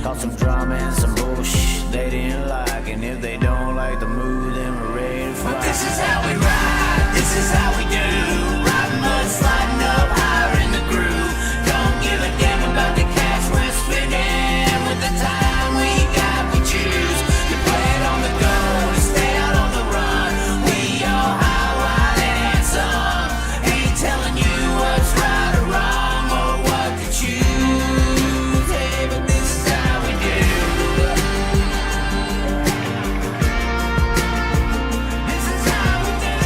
Caught some drama and some bullshit they didn't like. And if they don't like the mood, then we're ready to fly. But this is how we ride, this is how we do. Riding mud, sliding up higher in the groove. Don't give a damn about the cash we're spending. With the time we got, we choose to play it on the go, to stay out on the run. We all high, wild, and handsome. Ain't telling you what's right or wrong or what to choose. Hey, but this is how we do. This is how we do.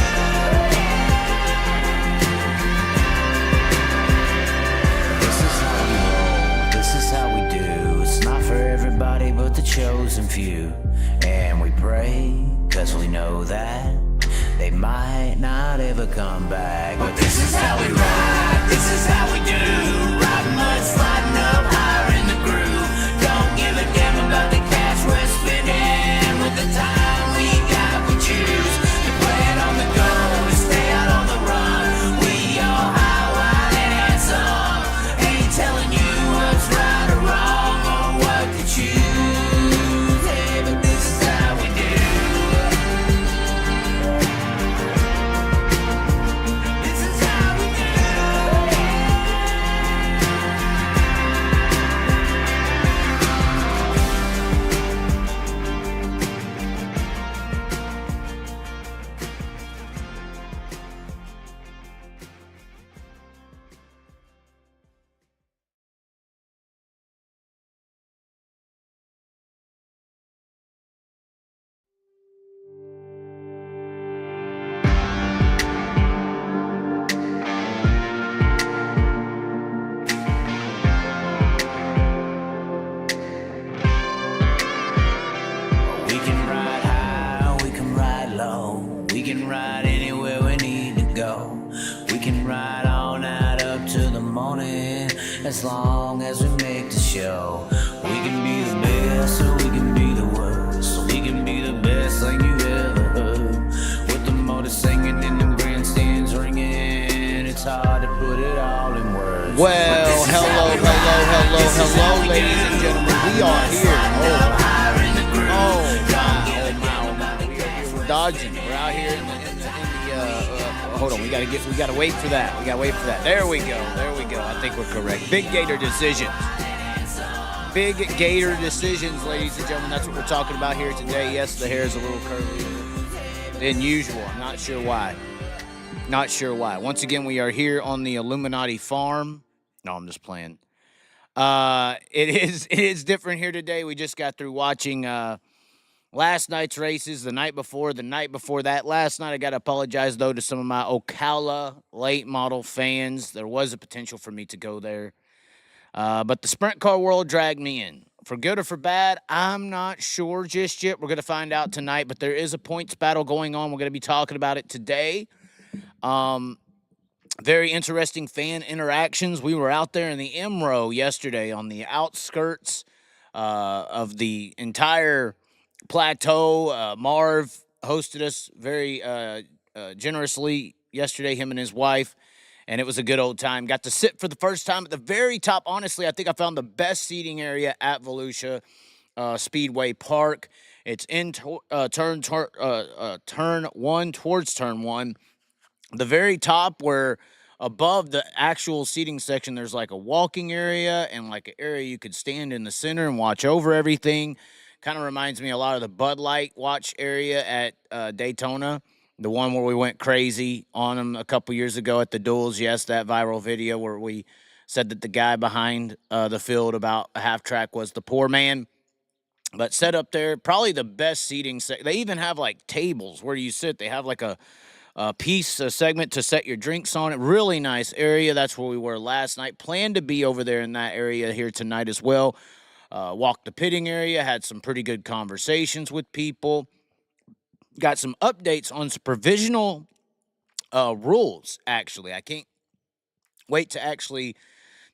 This is how we roll. This is how we do. It's not for everybody but the chosen few. And we pray, cause we know that they might not ever come back. But this is how we ride, this is how we do. Riding mud, sliding up higher in the groove. Don't give a damn about the cash we're spending. With the time we got, we choose to play it on the go, to stay out on the run. We all high, wild, and handsome. Ain't telling you what's right or wrong or what to choose. Hey, but this is how we do. This is how we do. We can ride high, we can ride low. We can ride anywhere we need to go. We can ride all night up to the morning, as long as we make the show. We can be the best or we can be the worst. We can be the best thing you ever heard. With the motor singing and the grandstands ringing, it's hard to put it all in words. Well, hello, ladies and gentlemen. We are here. We're dodging. We're out here in the hold on. We gotta wait for that. There we go. I think we're correct. Big Gator decisions. Big Gator decisions, ladies and gentlemen. That's what we're talking about here today. Yes, the hair is a little curlier than usual. I'm not sure why. Once again, we are here on the Illuminati farm. No, I'm just playing. It is different here today. We just got through watching last night's races, the night before that. Last night, I got to apologize, though, to some of my Ocala late model fans. There was a potential for me to go there. But the sprint car world dragged me in. For good or for bad, I'm not sure just yet. We're going to find out tonight, but there is a points battle going on. We're going to be talking about it today. Very interesting fan interactions. We were out there in the MRO yesterday on the outskirts of the entire plateau. Marv hosted us very generously yesterday, him and his wife, and it was a good old time. Got to sit for the first time at the very top. Honestly, I think I found the best seating area at Volusia Speedway Park. It's in turn one, towards turn one. The very top, where above the actual seating section, there's like a walking area and like an area you could stand in the center and watch over everything. Kind of reminds me a lot of the Bud Light watch area at Daytona, the one where we went crazy on them a couple years ago at the duels. Yes, that viral video where we said that the guy behind the field about a half track was the poor man. But set up there, probably the best seating. They even have like tables where you sit. They have like a segment to set your drinks on it. Really nice area. That's where we were last night. Plan to be over there in that area here tonight as well. Walked the pitting area, had some pretty good conversations with people. Got some updates on some provisional rules, actually. I can't wait to actually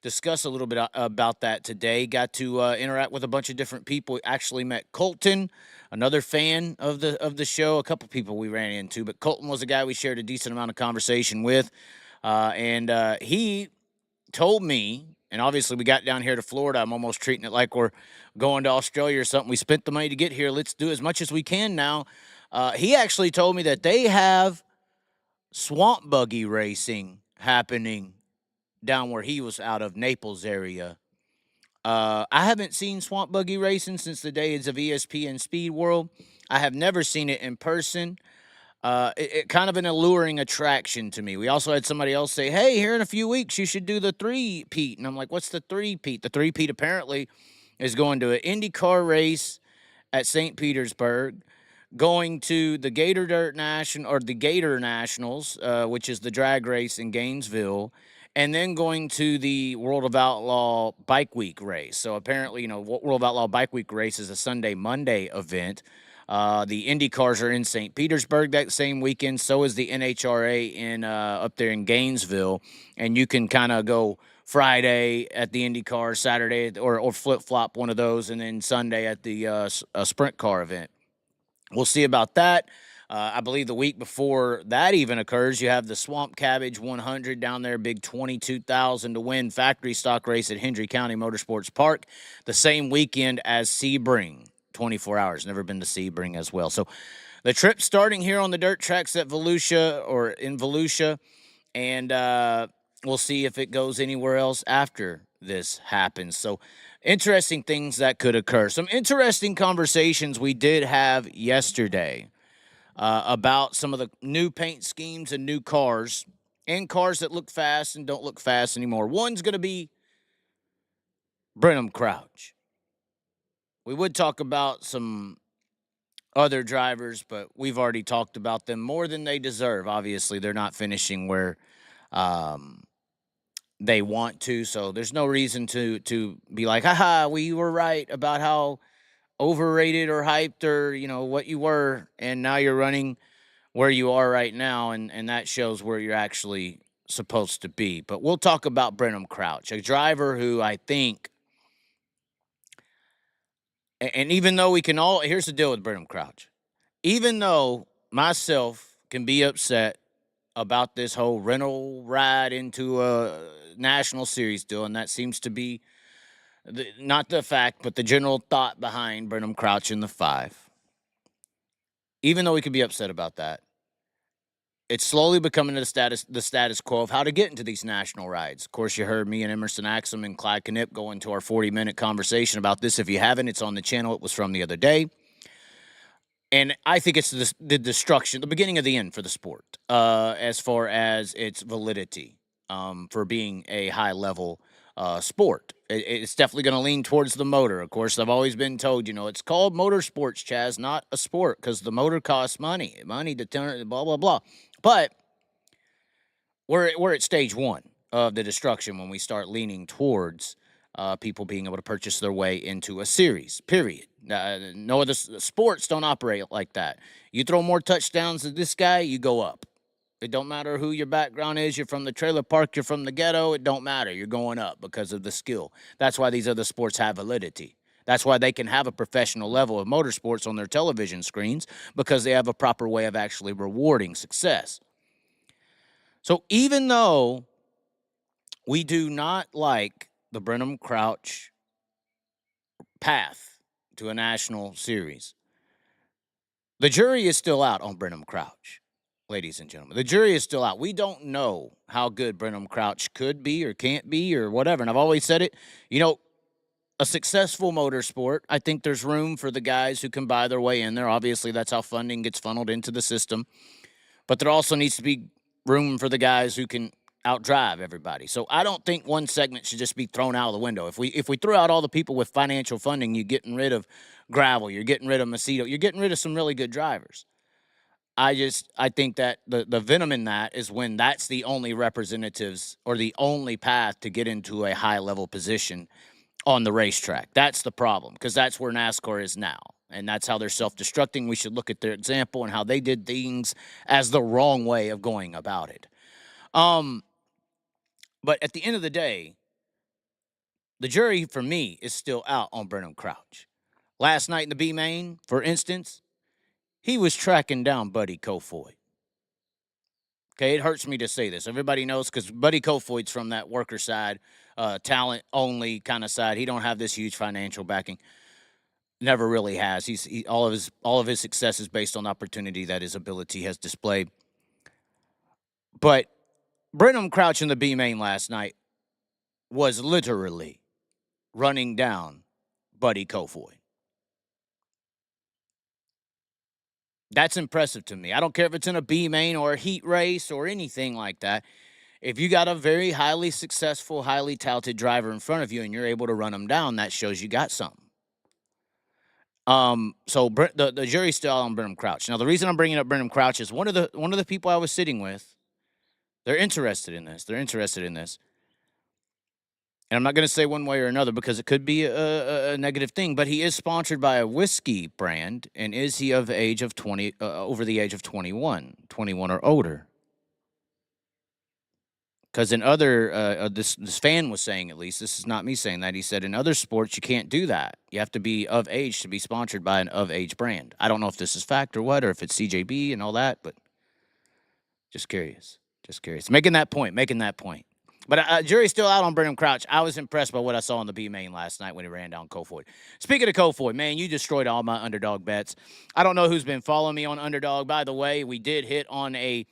discuss a little bit about that today. Got to interact with a bunch of different people. Actually met Colton, another fan of the show. A couple people we ran into, but Colton was a guy we shared a decent amount of conversation with. And he told me And obviously, we got down here to Florida. I'm almost treating it like we're going to Australia or something. We spent the money to get here. Let's do as much as we can now. He actually told me that they have swamp buggy racing happening down where he was out of Naples area. I haven't seen swamp buggy racing since the days of ESPN Speed World. I have never seen it in person. It kind of an alluring attraction to me. We also had somebody else say, "Hey, here in a few weeks, you should do the three-peat." And I'm like, "What's the three-peat?" The three-peat apparently is going to an IndyCar race at St. Petersburg, going to the Gator Dirt National or the Gator Nationals, which is the drag race in Gainesville, and then going to the World of Outlaw Bike Week race. So apparently, World of Outlaw Bike Week race is a Sunday, Monday event. The Indy cars are in St. Petersburg that same weekend. So is the NHRA in up there in Gainesville, and you can kind of go Friday at the Indy car, Saturday or flip flop one of those, and then Sunday at the sprint car event. We'll see about that. I believe the week before that even occurs, you have the Swamp Cabbage 100 down there, big 22,000 to win factory stock race at Hendry County Motorsports Park, the same weekend as Sebring. 24 hours. Never been to Sebring as well. So the trip starting here on the dirt tracks at Volusia or in Volusia, and we'll see if it goes anywhere else after this happens. So interesting things that could occur. Some interesting conversations we did have yesterday about some of the new paint schemes and new cars and cars that look fast and don't look fast anymore. One's going to be Brenham Crouch. We would talk about some other drivers, but we've already talked about them more than they deserve. Obviously, they're not finishing where they want to, so there's no reason to be like, haha, we were right about how overrated or hyped or, what you were, and now you're running where you are right now, and that shows where you're actually supposed to be. But we'll talk about Brenham Crouch, a driver who I think, and even though we can all, here's the deal with Brenham Crouch. Even though myself can be upset about this whole rental ride into a national series deal, and that seems to be not the fact, but the general thought behind Brenham Crouch in the 5. Even though we could be upset about that, it's slowly becoming the status quo of how to get into these national rides. Of course, you heard me and Emerson Axum and Clyde Knipp go into our 40-minute conversation about this. If you haven't, it's on the channel. It was from the other day. And I think it's the destruction, the beginning of the end for the sport, as far as its validity for being a high-level sport. It's definitely going to lean towards the motor. Of course, I've always been told, it's called motorsports, Chaz, not a sport, because the motor costs money to turn, blah, blah, blah. But we're at stage 1 of the destruction when we start leaning towards people being able to purchase their way into a series, period. No other sports don't operate like that. You throw more touchdowns than this guy, you go up. It don't matter who your background is. You're from the trailer park, you're from the ghetto. It don't matter. You're going up because of the skill. That's why these other sports have validity. That's why they can have a professional level of motorsports on their television screens, because they have a proper way of actually rewarding success. So even though we do not like the Brenham Crouch path to a national series, the jury is still out on Brenham Crouch, ladies and gentlemen. The jury is still out. We don't know how good Brenham Crouch could be or can't be or whatever. And I've always said it, a successful motorsport, I think there's room for the guys who can buy their way in there. Obviously, that's how funding gets funneled into the system. But there also needs to be room for the guys who can outdrive everybody. So I don't think one segment should just be thrown out of the window. If we throw out all the people with financial funding, you're getting rid of Gravel, you're getting rid of Macedo, you're getting rid of some really good drivers. I think that the venom in that is when that's the only representatives or the only path to get into a high-level position on the racetrack. That's the problem, because that's where NASCAR is now, and that's how they're self-destructing. We should look at their example and how they did things as the wrong way of going about it. But at the end of the day, the jury, for me, is still out on Brenham Crouch. Last night in the B-Main, for instance, he was tracking down Buddy Kofoid. Okay, it hurts me to say this. Everybody knows because Buddy Kofoid's from that worker side, talent only kind of side. He don't have this huge financial backing. Never really has. All of his success is based on opportunity that his ability has displayed. But Brenham Crouch in the B main last night was literally running down Buddy Kofoid. That's impressive to me. I don't care if it's in a B main or a heat race or anything like that. If you got a very highly successful, highly touted driver in front of you and you're able to run them down, that shows you got something. So the jury's still out on Brenham Crouch. Now, the reason I'm bringing up Brenham Crouch is one of the people I was sitting with. They're interested in this. And I'm not going to say one way or another because it could be a negative thing, but he is sponsored by a whiskey brand. And is he of age of 20, over the age of 21 or older? Because in other, this fan was saying, at least, this is not me saying that, he said in other sports you can't do that. You have to be of age to be sponsored by an of age brand. I don't know if this is fact or what, or if it's CJB and all that, but just curious. Making that point. But jury's still out on Brenham Crouch. I was impressed by what I saw on the B main last night when he ran down Kofoid. Speaking of Kofoid, man, you destroyed all my underdog bets. I don't know who's been following me on underdog. By the way, we did hit on a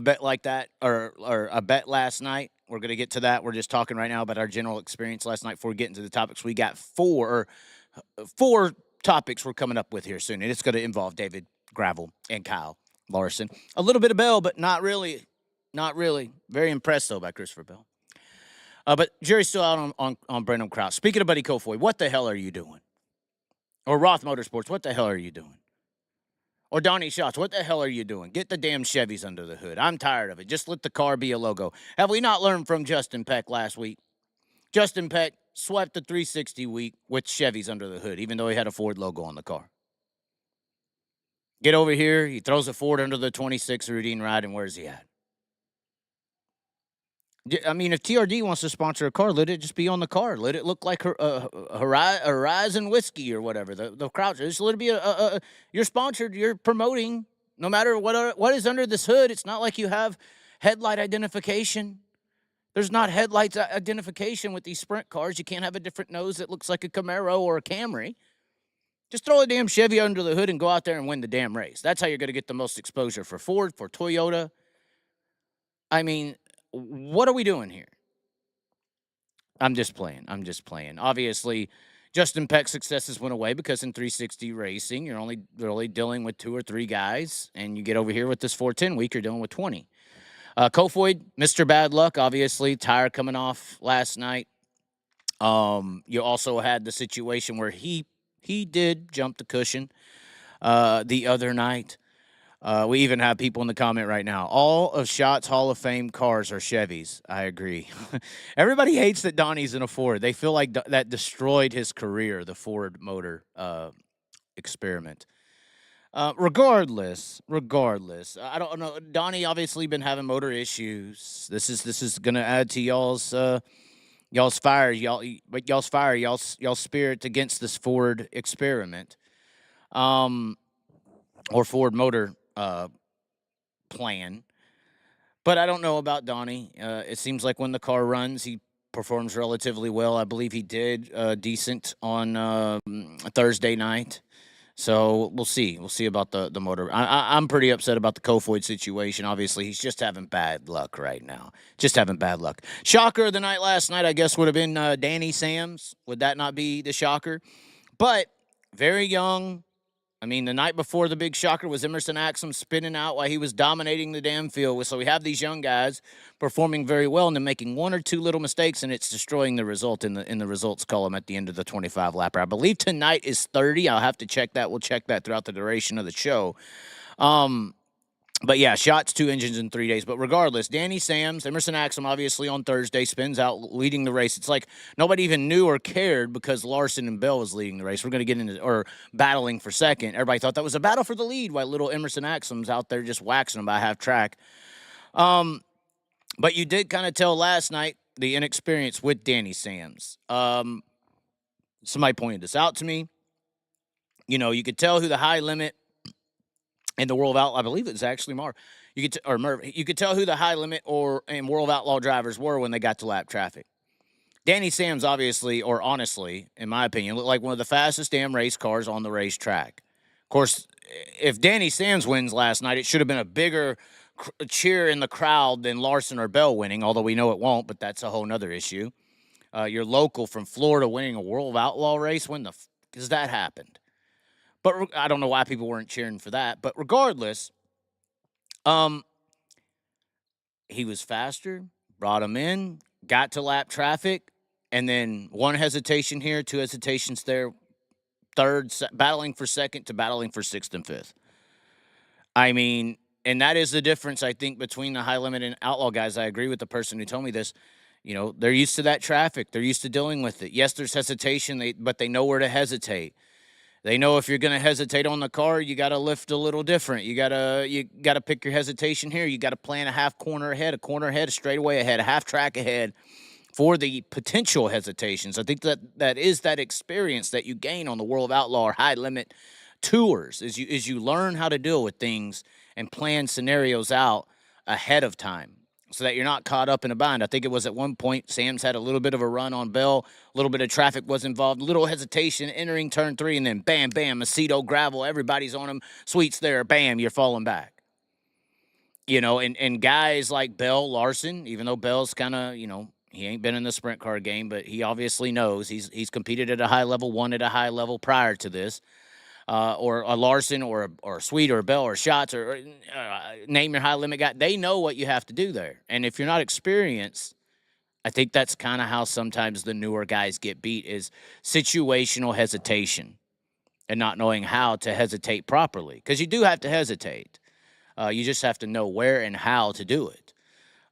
bet like that, or a bet last night. We're going to get to that. We're just talking right now about our general experience last night before we get into the topics. We got four topics we're coming up with here soon, and it's going to involve David Gravel and Kyle Larson. A little bit of Bell, but not really. Very impressed, though, by Christopher Bell. But jury's still out on Brenham Crouch. Speaking of Buddy Kofoid, what the hell are you doing? Or Roth Motorsports, what the hell are you doing? Or Donnie Schatz, what the hell are you doing? Get the damn Chevys under the hood. I'm tired of it. Just let the car be a logo. Have we not learned from Justin Peck last week? Justin Peck swept the 360 week with Chevys under the hood, even though he had a Ford logo on the car. Get over here, he throws a Ford under the 26 routine ride, and where's he at? I mean, if TRD wants to sponsor a car, let it just be on the car. Let it look like Horizon Whiskey or whatever. The Crouch. Just let it be you're sponsored. You're promoting. No matter what is under this hood, it's not like you have headlight identification. There's not headlights identification with these sprint cars. You can't have a different nose that looks like a Camaro or a Camry. Just throw a damn Chevy under the hood and go out there and win the damn race. That's how you're going to get the most exposure for Ford, for Toyota. I mean, what are we doing here? I'm just playing. Obviously, Justin Peck's successes went away because in 360 racing, you're only really dealing with 2 or 3 guys, and you get over here with this 410 week, you're dealing with 20. Kofoid, Mr. Bad Luck, obviously, tire coming off last night. You also had the situation where he did jump the cushion the other night. We even have people in the comment right now. All of Scott's Hall of Fame cars are Chevys. I agree. Everybody hates that Donnie's in a Ford. They feel like that destroyed his career, the Ford motor experiment. Regardless, I don't know. Donnie obviously been having motor issues. This is gonna add to y'all's fire, y'all's spirit against this Ford experiment, or Ford motor plan. But I don't know about Donnie. It seems like when the car runs, he performs relatively well. I believe he did decent on Thursday night. So we'll see. We'll see about the motor. I'm pretty upset about the Kofoid situation. Obviously, he's just having bad luck right now. Shocker of the night last night, I guess, would have been Danny Sams. Would that not be the shocker? But very young. I mean, the night before the big shocker was Emerson Axum spinning out while he was dominating the damn field. So we have these young guys performing very well and then making 1 or 2 little mistakes, and it's destroying the result in the results column at the end of the 25 lapper. I believe tonight is 30. I'll have to check that. We'll check that throughout the duration of the show. But yeah, shots, 2 engines in 3 days. But regardless, Danny Sams, Emerson Axum, obviously on Thursday, spins out leading the race. It's like nobody even knew or cared because Larson and Bell was leading the race. We're going to get into, or battling for second. Everybody thought that was a battle for the lead while little Emerson Axum's out there just waxing them by half track. But you did kind of tell last night the inexperience with Danny Sams. Somebody pointed this out to me. You know, you could tell who the high limit in the world of I believe it was actually Marv. You could tell who the high limit and World Outlaw drivers were when they got to lap traffic. Danny Sams, obviously, or honestly, in my opinion, looked like one of the fastest damn race cars on the racetrack. Of course, if Danny Sams wins last night, it should have been a bigger cheer in the crowd than Larson or Bell winning, although we know it won't, but that's a whole nother issue. Your local from Florida winning a World Outlaw race, when the has that happened? But I don't know why people weren't cheering for that. But regardless, he was faster, brought him in, got to lap traffic, and then one hesitation here, two hesitations there, third, battling for second to battling for sixth and fifth. I mean, and that is the difference, I think, between the high limit and outlaw guys. I agree with the person who told me this. You know, they're used to that traffic. They're used to dealing with it. Yes, there's hesitation, but they know where to hesitate. They know if you're going to hesitate on the car, you got to lift a little different. You got to pick your hesitation here. You got to plan a half corner ahead, a corner ahead, a straightaway ahead, a half track ahead for the potential hesitations. I think that is that experience that you gain on the World Outlaw or high limit tours is you learn how to deal with things and plan scenarios out ahead of time, so that you're not caught up in a bind. I think it was at one point, Sam's had a little bit of a run on Bell. A little bit of traffic was involved. Little hesitation entering turn 3, and then bam, bam, Macedo, gravel. Everybody's on him. Sweet's there. Bam, you're falling back. You know, and guys like Bell, Larson, even though Bell's kind of, you know, he ain't been in the sprint car game, but he obviously knows. He's competed at a high level, won at a high level prior to this. Or a Larson or a Sweet or a Bell or Shots or name your high limit guy. They know what you have to do there. And if you're not experienced, I think that's kind of how sometimes the newer guys get beat, is situational hesitation and not knowing how to hesitate properly. Because you do have to hesitate. You just have to know where and how to do it.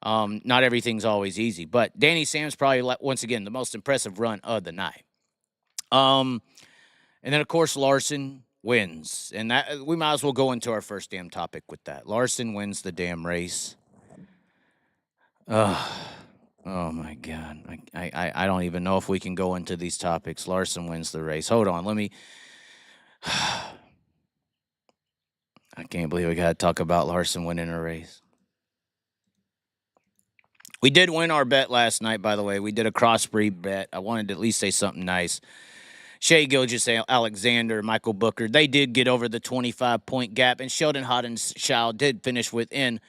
Not everything's always easy. But Danny Sam's probably, once again, the most impressive run of the night. And then, of course, Larson wins. And that we might as well go into our first damn topic with that. Larson wins the damn race. Oh my God. I don't even know if we can go into these topics. Larson wins the race. Hold on. Let me. I can't believe we got to talk about Larson winning a race. We did win our bet last night, by the way. We did a crossbreed bet. I wanted to at least say something nice. Shea Gilgis Alexander, Michael Booker, they did get over the 25-point gap, and Sheldon Hodenshaw did finish within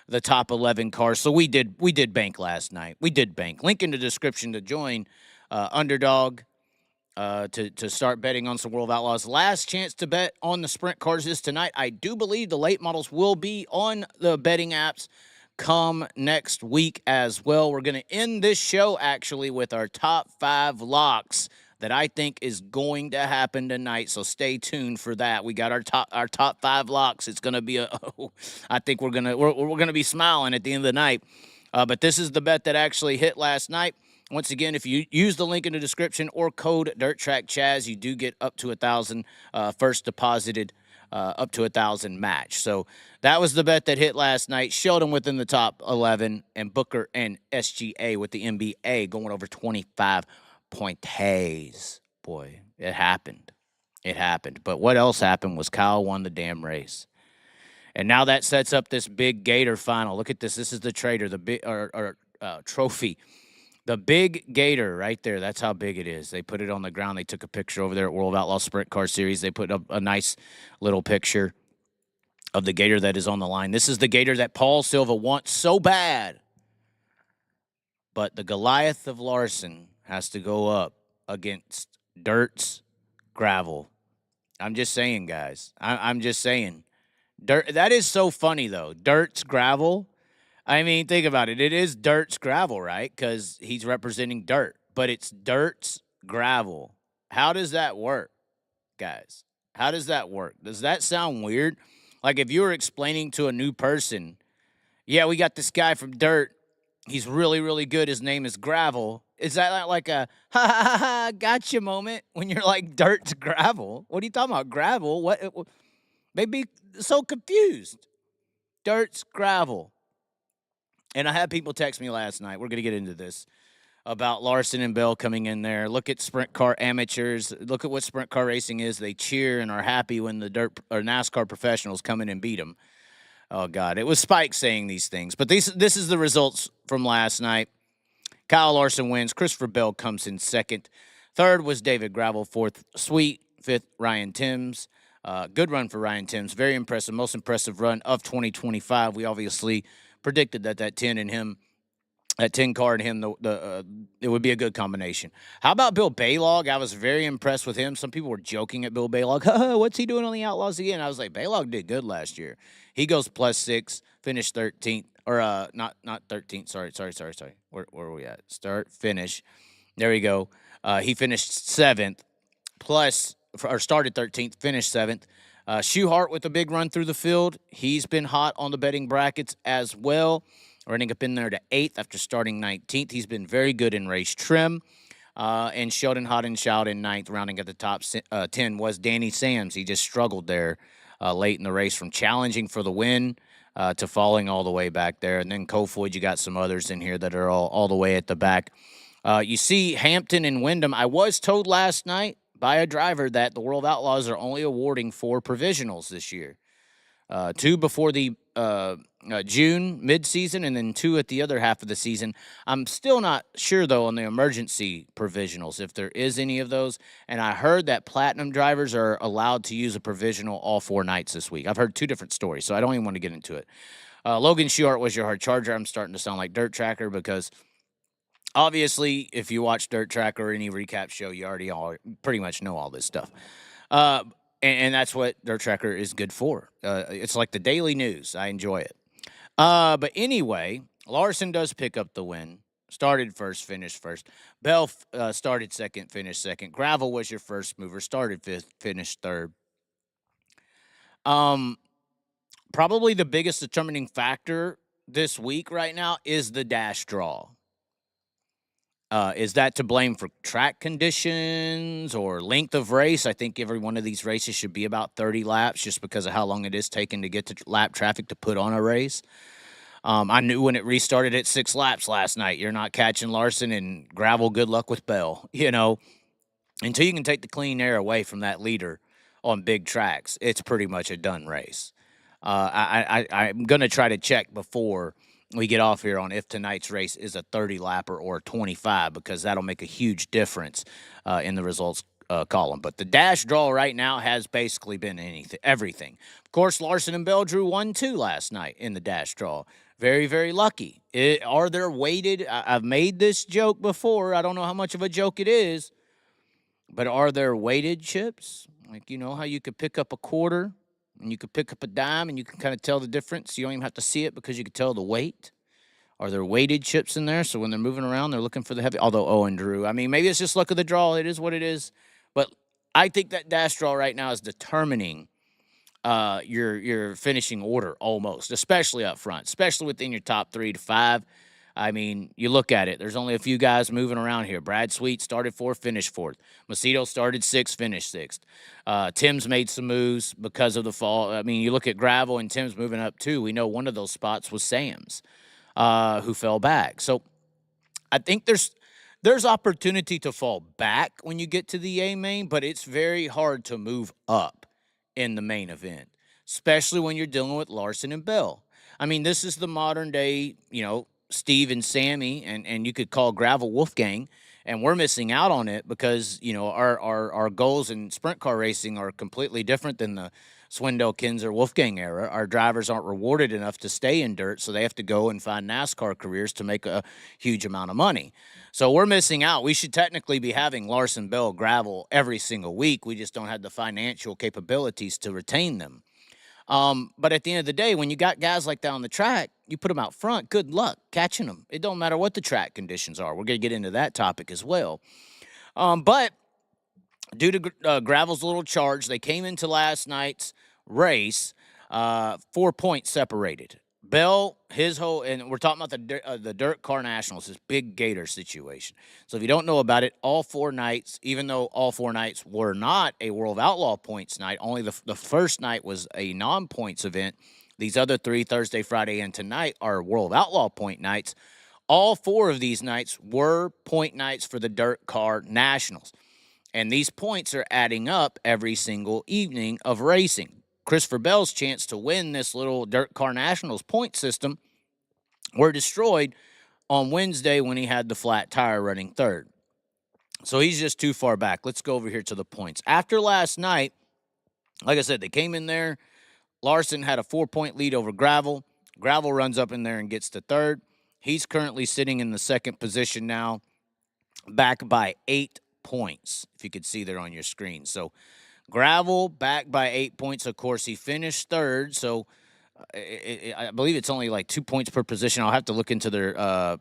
the top 11 cars. So we did bank last night. We did bank. Link in the description to join Underdog to start betting on some World Outlaws. Last chance to bet on the sprint cars is tonight. I do believe the late models will be on the betting apps come next week as well. We're going to end this show, actually, with our top 5 locks that I think is going to happen tonight. So stay tuned for that. We got our top 5 locks. It's going to be I think we're going to be smiling at the end of the night. But this is the bet that actually hit last night. Once again, if you use the link in the description or code DIRTTRACKCHAZ, you do get up to 1,000 first deposited, up to 1,000 match. So that was the bet that hit last night. Sheldon within the top 11, and Booker and SGA with the NBA going over 25 points. Boy, it happened. It happened. But what else happened was Kyle won the damn race. And now that sets up this big Gator final. Look at this. This is the Trader, the big trophy. The big Gator right there. That's how big it is. They put it on the ground. They took a picture over there at World Outlaw Sprint Car Series. They put up a nice little picture of the Gator that is on the line. This is the Gator that Paul Silva wants so bad. But the Goliath of Larson has to go up against Dirt's gravel. I'm just saying, guys. I'm just saying. Dirt. That is so funny, though. Dirt's gravel. I mean, think about it. It is Dirt's gravel, right? Because he's representing Dirt. But it's Dirt's gravel. How does that work, guys? How does that work? Does that sound weird? Like if you were explaining to a new person, yeah, we got this guy from Dirt. He's really, really good. His name is Gravel. Is that like a ha, gotcha moment when you're like Dirt's gravel? What are you talking about? Gravel? What? They'd be so confused. Dirt's gravel. And I had people text me last night. We're going to get into this about Larson and Bell coming in there. Look at sprint car amateurs. Look at what sprint car racing is. They cheer and are happy when the dirt or NASCAR professionals come in and beat them. Oh God, it was Spike saying these things. But this is the results from last night. Kyle Larson wins. Christopher Bell comes in second. Third was David Gravel. Fourth, Sweet. Fifth, Ryan Timms. Good run for Ryan Timms. Very impressive. Most impressive run of 2025. We obviously predicted that 10 and him, that 10 car and him, it would be a good combination. How about Bill Baylog? I was very impressed with him. Some people were joking at Bill Baylog. What's he doing on the Outlaws again? I was like, Baylog did good last year. He goes +6, finished 13th. Or not 13th. Sorry. Where are we at? Start, finish. There we go. He finished 7th, started 13th, finished 7th. Shoehart with a big run through the field. He's been hot on the betting brackets as well, running up in there to 8th after starting 19th. He's been very good in race trim. And Sheldon Hodenschild in 9th, rounding at the top 10 was Danny Sams. He just struggled there late in the race from challenging for the win to falling all the way back there. And then Kofoid, you got some others in here that are all the way at the back. You see Hampton and Wyndham. I was told last night by a driver that the World Outlaws are only awarding 4 provisionals this year. 2 before the June midseason, and then 2 at the other half of the season. I'm still not sure, though, on the emergency provisionals, if there is any of those. And I heard that Platinum drivers are allowed to use a provisional all 4 nights this week. I've heard 2 different stories, so I don't even want to get into it. Logan Schuart was your hard charger. I'm starting to sound like Dirt Tracker because obviously, if you watch Dirt Tracker or any recap show, you already pretty much know all this stuff. And that's what Dirt Tracker is good for. It's like the daily news. I enjoy it. But anyway, Larson does pick up the win. Started first, finished first. Bell started second, finished second. Gravel was your first mover. Started fifth, finished third. Probably the biggest determining factor this week right now is the dash draw. Is that to blame for track conditions or length of race? I think every one of these races should be about 30 laps just because of how long it is taking to get to lap traffic to put on a race. I knew when it restarted at 6 laps last night, you're not catching Larson and Gravel. Good luck with Bell, until you can take the clean air away from that leader on big tracks. It's pretty much a done race. I'm going to try to check before we get off here on if tonight's race is a 30-lapper or a 25, because that'll make a huge difference in the results column. But the dash draw right now has basically been everything. Of course, Larson and Bell drew 1-2 last night in the dash draw. Very, very lucky. Are there weighted? I've made this joke before. I don't know how much of a joke it is, but are there weighted chips? Like, how you could pick up a quarter and you could pick up a dime and you can kind of tell the difference. You don't even have to see it because you can tell the weight. Are there weighted chips in there? So when they're moving around, they're looking for the heavy. Although Owen drew. I mean, maybe it's just luck of the draw. It is what it is. But I think that dash draw right now is determining your finishing order almost, especially up front, especially within your top 3 to 5. I mean, you look at it. There's only a few guys moving around here. Brad Sweet started 4th, finished 4th. Macedo started 6th, finished 6th. Tim's made some moves because of the fall. I mean, you look at Gravel and Tim's moving up too. We know one of those spots was Sam's, who fell back. So I think there's opportunity to fall back when you get to the A main, but it's very hard to move up in the main event, especially when you're dealing with Larson and Bell. I mean, this is the modern day, Steve and Sammy, and you could call Gravel Wolfgang, and we're missing out on it because, our goals in sprint car racing are completely different than the Swindell, Kinzer, Wolfgang era. Our drivers aren't rewarded enough to stay in dirt, so they have to go and find NASCAR careers to make a huge amount of money. So we're missing out. We should technically be having Larson, Bell, Gravel every single week. We just don't have the financial capabilities to retain them. But at the end of the day, when you got guys like that on the track, you put them out front, good luck catching them. It don't matter what the track conditions are. We're going to get into that topic as well. But due to Gravel's little charge, they came into last night's race 4 points separated. Bell, his whole, and we're talking about the Dirt Car Nationals, this big Gator situation. So if you don't know about it, all 4 nights, even though all 4 nights were not a World Outlaw points night, only the first night was a non-points event. These other 3, Thursday, Friday, and tonight, are World Outlaw point nights. All 4 of these nights were point nights for the Dirt Car Nationals. And these points are adding up every single evening of racing. Christopher Bell's chance to win this little Dirt Car Nationals point system were destroyed on Wednesday when he had the flat tire running third. So he's just too far back. Let's go over here to the points. After last night, like I said, they came in there. Larson had a 4-point lead over Gravel. Gravel runs up in there and gets to third. He's currently sitting in the second position now, back by 8 points, if you could see there on your screen. So Gravel back by 8 points. Of course, he finished third, so I believe it's only like 2 points per position. I'll have to look into their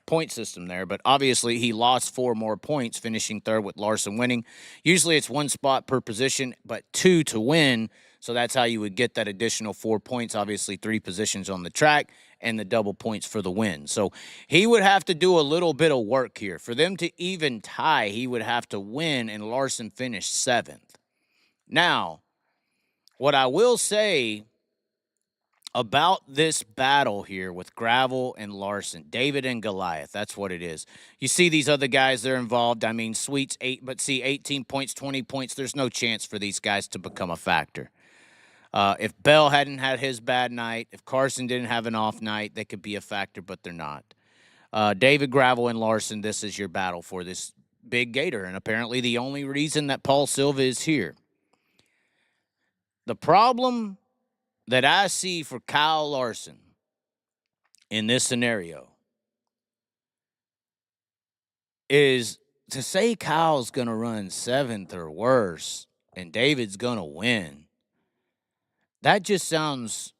point system there, but obviously he lost 4 more points, finishing third with Larson winning. Usually it's 1 spot per position, but 2 to win, so that's how you would get that additional 4 points. Obviously 3 positions on the track and the double points for the win. So he would have to do a little bit of work here. For them to even tie, he would have to win, and Larson finished 7th. Now, what I will say about this battle here with Gravel and Larson, David and Goliath, that's what it is. You see these other guys, they're involved. I mean, Sweet's 8, but see, 18 points, 20 points, there's no chance for these guys to become a factor. If Bell hadn't had his bad night, if Carson didn't have an off night, they could be a factor, but they're not. David, Gravel, and Larson, this is your battle for this big Gator, and apparently the only reason that Paul Silva is here. The problem that I see for Kyle Larson in this scenario is to say Kyle's going to run 7th or worse and David's going to win. That just sounds,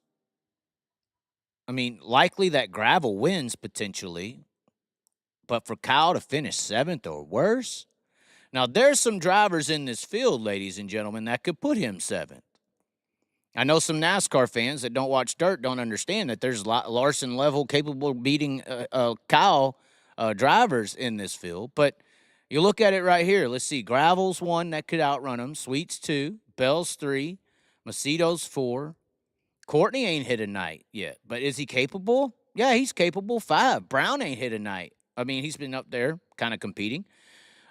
I mean, likely that Gravel wins potentially, but for Kyle to finish 7th or worse? Now, there's some drivers in this field, ladies and gentlemen, that could put him 7th. I know some NASCAR fans that don't watch dirt don't understand that there's Larson level capable of beating Kyle drivers in this field. But you look at it right here. Let's see. Gravel's 1 that could outrun him. Sweet's 2. Bell's 3. Macedo's 4. Courtney ain't hit a night yet. But is he capable? Yeah, he's capable. 5. Brown ain't hit a night. I mean, he's been up there kind of competing.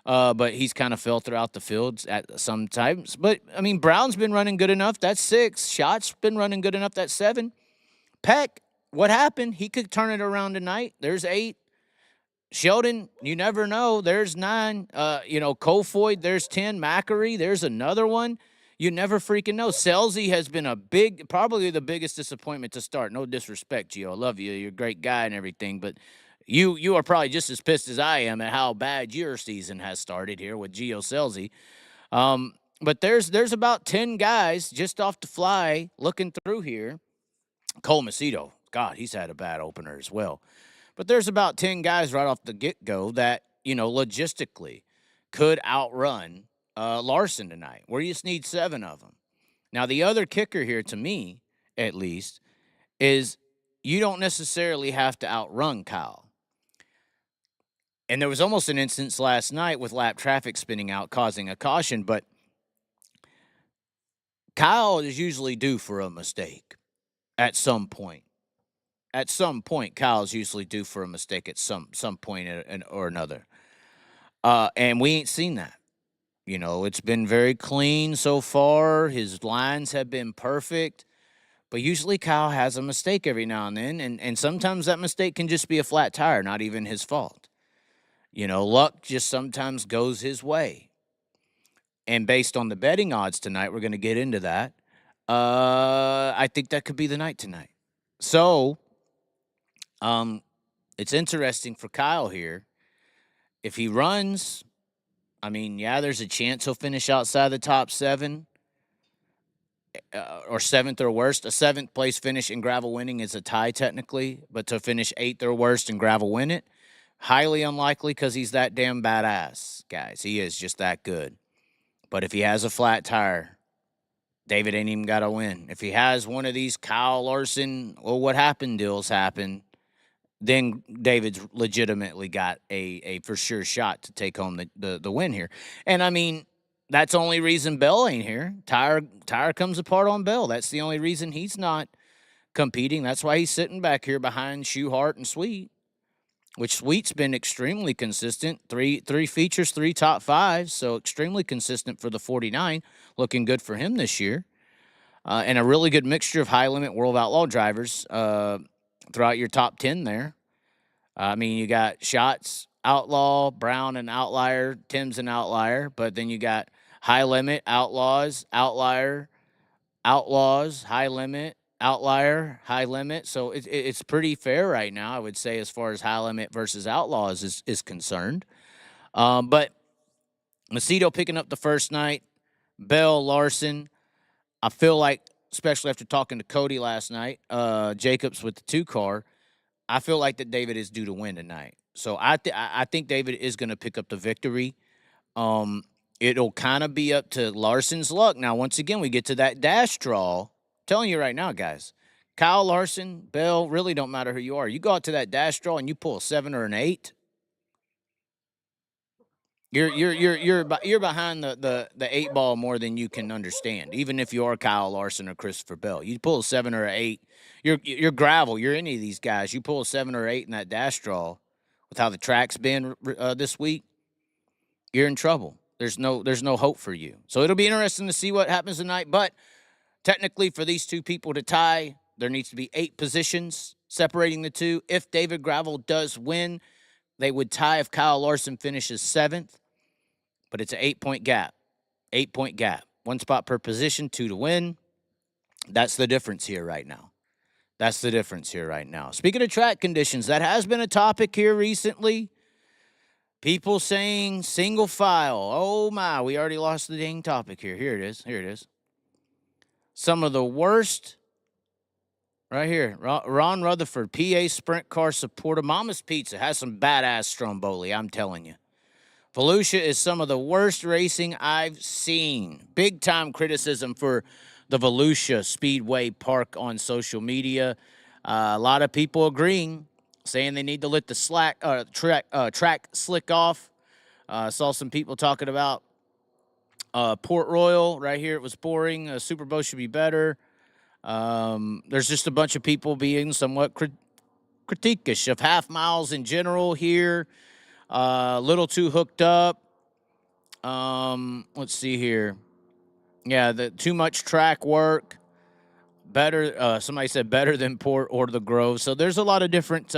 But he's kind of fell throughout the fields at some times. But, I mean, Brown's been running good enough. That's 6. Shott's been running good enough. That's 7. Peck, what happened? He could turn it around tonight. There's 8. Sheldon, you never know. There's 9. Kofoid, there's 10. Mackery, there's another one. You never freaking know. Selzy has been probably the biggest disappointment to start. No disrespect, Gio. I love you. You're a great guy and everything, but You are probably just as pissed as I am at how bad your season has started here with Gio Selzy. But there's about 10 guys just off the fly looking through here. Cole Macedo, God, he's had a bad opener as well. But there's about 10 guys right off the get-go that, logistically could outrun Larson tonight, where you just need 7 of them. Now, the other kicker here, to me, at least, is you don't necessarily have to outrun Kyle. And there was almost an instance last night with lap traffic spinning out, causing a caution, but Kyle is usually due for a mistake at some point. At some point, Kyle's usually due for a mistake at some point or another. And we ain't seen that. It's been very clean so far. His lines have been perfect. But usually Kyle has a mistake every now and then, and sometimes that mistake can just be a flat tire, not even his fault. Luck just sometimes goes his way. And based on the betting odds tonight, we're going to get into that. I think that could be the night tonight. So, it's interesting for Kyle here. If he runs, there's a chance he'll finish outside the top 7. Or 7th or worst. A 7th place finish in Gravel winning is a tie technically, but to finish 8th or worst in Gravel win it, highly unlikely because he's that damn badass, guys. He is just that good. But if he has a flat tire, David ain't even got to win. If he has one of these Kyle Larson, what happened deals happen, then David's legitimately got a for sure shot to take home the win here. And that's the only reason Bell ain't here. Tire comes apart on Bell. That's the only reason he's not competing. That's why he's sitting back here behind Shoehart and Sweet, which Sweet's been extremely consistent. Three features, 3 top 5s, so extremely consistent for the 49. Looking good for him this year. and a really good mixture of high limit World Outlaw drivers throughout your top 10 there. I mean, you got Shots, Outlaw, Brown, and Outlier, Tim's an Outlier, but then you got High Limit, Outlaws, Outlier, Outlaws, High Limit, Outlier, High Limit. So it's pretty fair right now, I would say, as far as High Limit versus Outlaws is concerned. But Macedo picking up the first night, Bell, Larson. I feel like, especially after talking to Cody last night, Jacobs with the 2-car, I feel like that David is due to win tonight. So I think David is going to pick up the victory. It'll kind of be up to Larson's luck. Now, once again, we get to that dash draw. I'm telling you right now, guys, Kyle Larson, Bell, really don't matter who you are. You go out to that dash draw and you pull a 7 or an 8. You're behind the 8 ball more than you can understand. Even if you are Kyle Larson or Christopher Bell, you pull a 7 or an 8. You're gravel. You're any of these guys. You pull a 7 or 8 in that dash draw, with how the track's been this week, you're in trouble. There's no hope for you. So it'll be interesting to see what happens tonight. But technically, for these two people to tie, there needs to be 8 positions separating the two. If David Gravel does win, they would tie if Kyle Larson finishes 7th. But it's an 8-point gap. 8-point gap. 1 spot per position, 2 to win. That's the difference here right now. Speaking of track conditions, that has been a topic here recently. People saying single file. Oh, my. We already lost the dang topic here. Here it is. Some of the worst. Right here. Ron Rutherford, PA Sprint Car supporter. Mama's Pizza has some badass Stromboli, I'm telling you. Volusia is some of the worst racing I've seen. Big time criticism for the Volusia Speedway Park on social media. A lot of people agreeing, saying they need to let the track slick off. Saw some people talking about Port Royal right here. It was boring. Super Bowl should be better. There's just a bunch of people being somewhat critiquish of half miles in general here. A little too hooked up. Let's see here. Yeah, too much track work. Better. Somebody said better than Port or the Grove. So there's a lot of different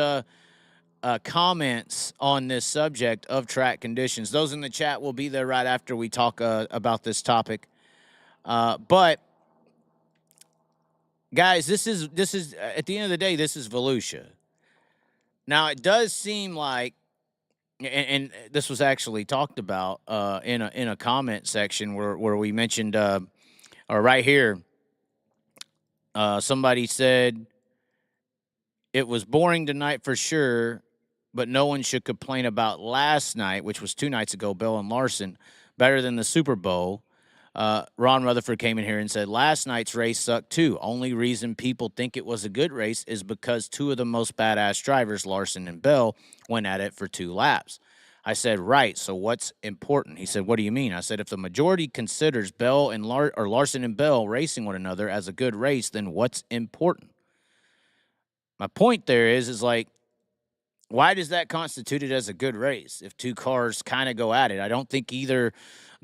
comments on this subject of track conditions. Those in the chat will be there right after we talk about this topic. But guys, this is at the end of the day, this is Volusia. Now it does seem like, and this was actually talked about in a comment section where we mentioned, or right here, somebody said it was boring tonight for sure, but no one should complain about last night, which was 2 nights ago, Bell and Larson, better than the Super Bowl. Ron Rutherford came in here and said, last night's race sucked too. Only reason people think it was a good race is because 2 of the most badass drivers, Larson and Bell, went at it for 2 laps. I said, right, so what's important? He said, what do you mean? I said, if the majority considers Bell and Larson and Bell racing one another as a good race, then what's important? My point there is like, why does that constitute it as a good race if 2 cars kind of go at it? I don't think either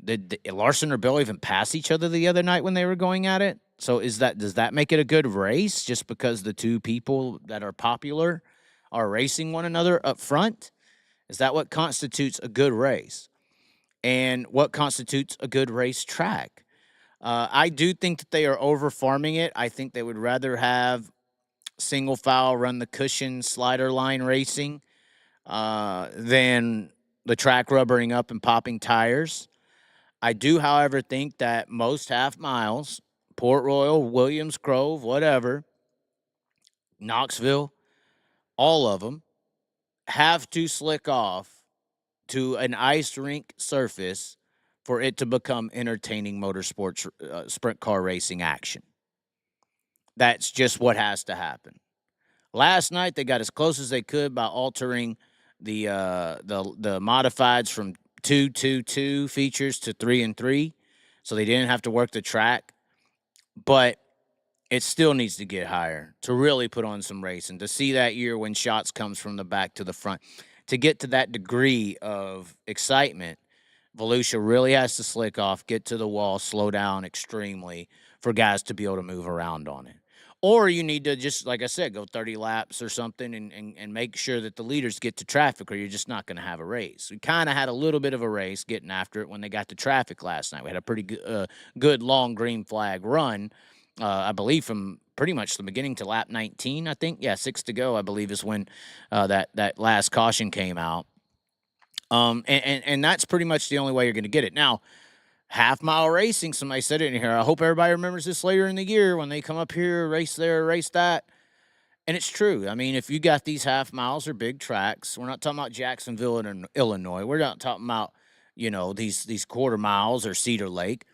did Larson or Bell even pass each other the other night when they were going at it. So does that make it a good race just because the 2 people that are popular are racing one another up front? Is that what constitutes a good race? And what constitutes a good race track? I do think that they are over farming it. I think they would rather have single file, run the cushion, slider line racing than the track rubbering up and popping tires. I do, however, think that most half miles, Port Royal, Williams Grove, whatever, Knoxville, all of them, have to slick off to an ice rink surface for it to become entertaining motorsports sprint car racing action. That's just what has to happen. Last night, they got as close as they could by altering the modifieds from 2-2-2 features to 3-3, so they didn't have to work the track. But it still needs to get higher to really put on some racing, to see that year when Shots comes from the back to the front, to get to that degree of excitement Volusia really has to slick off, get to the wall, slow down extremely for guys to be able to move around on it. Or you need to just, like I said, go 30 laps or something and make sure that the leaders get to traffic, or you're just not going to have a race. We kind of had a little bit of a race getting after it when they got to traffic last night. We had a pretty good long green flag run, I believe, from pretty much the beginning to lap 19, I think. Yeah, 6 to go, I believe, is when that last caution came out. And that's pretty much the only way you're going to get it. Now, half-mile racing, somebody said it in here. I hope everybody remembers this later in the year when they come up here, race there, race that. And it's true. I mean, if you got these half miles or big tracks, we're not talking about Jacksonville and Illinois. We're not talking about, these quarter miles or Cedar Lake.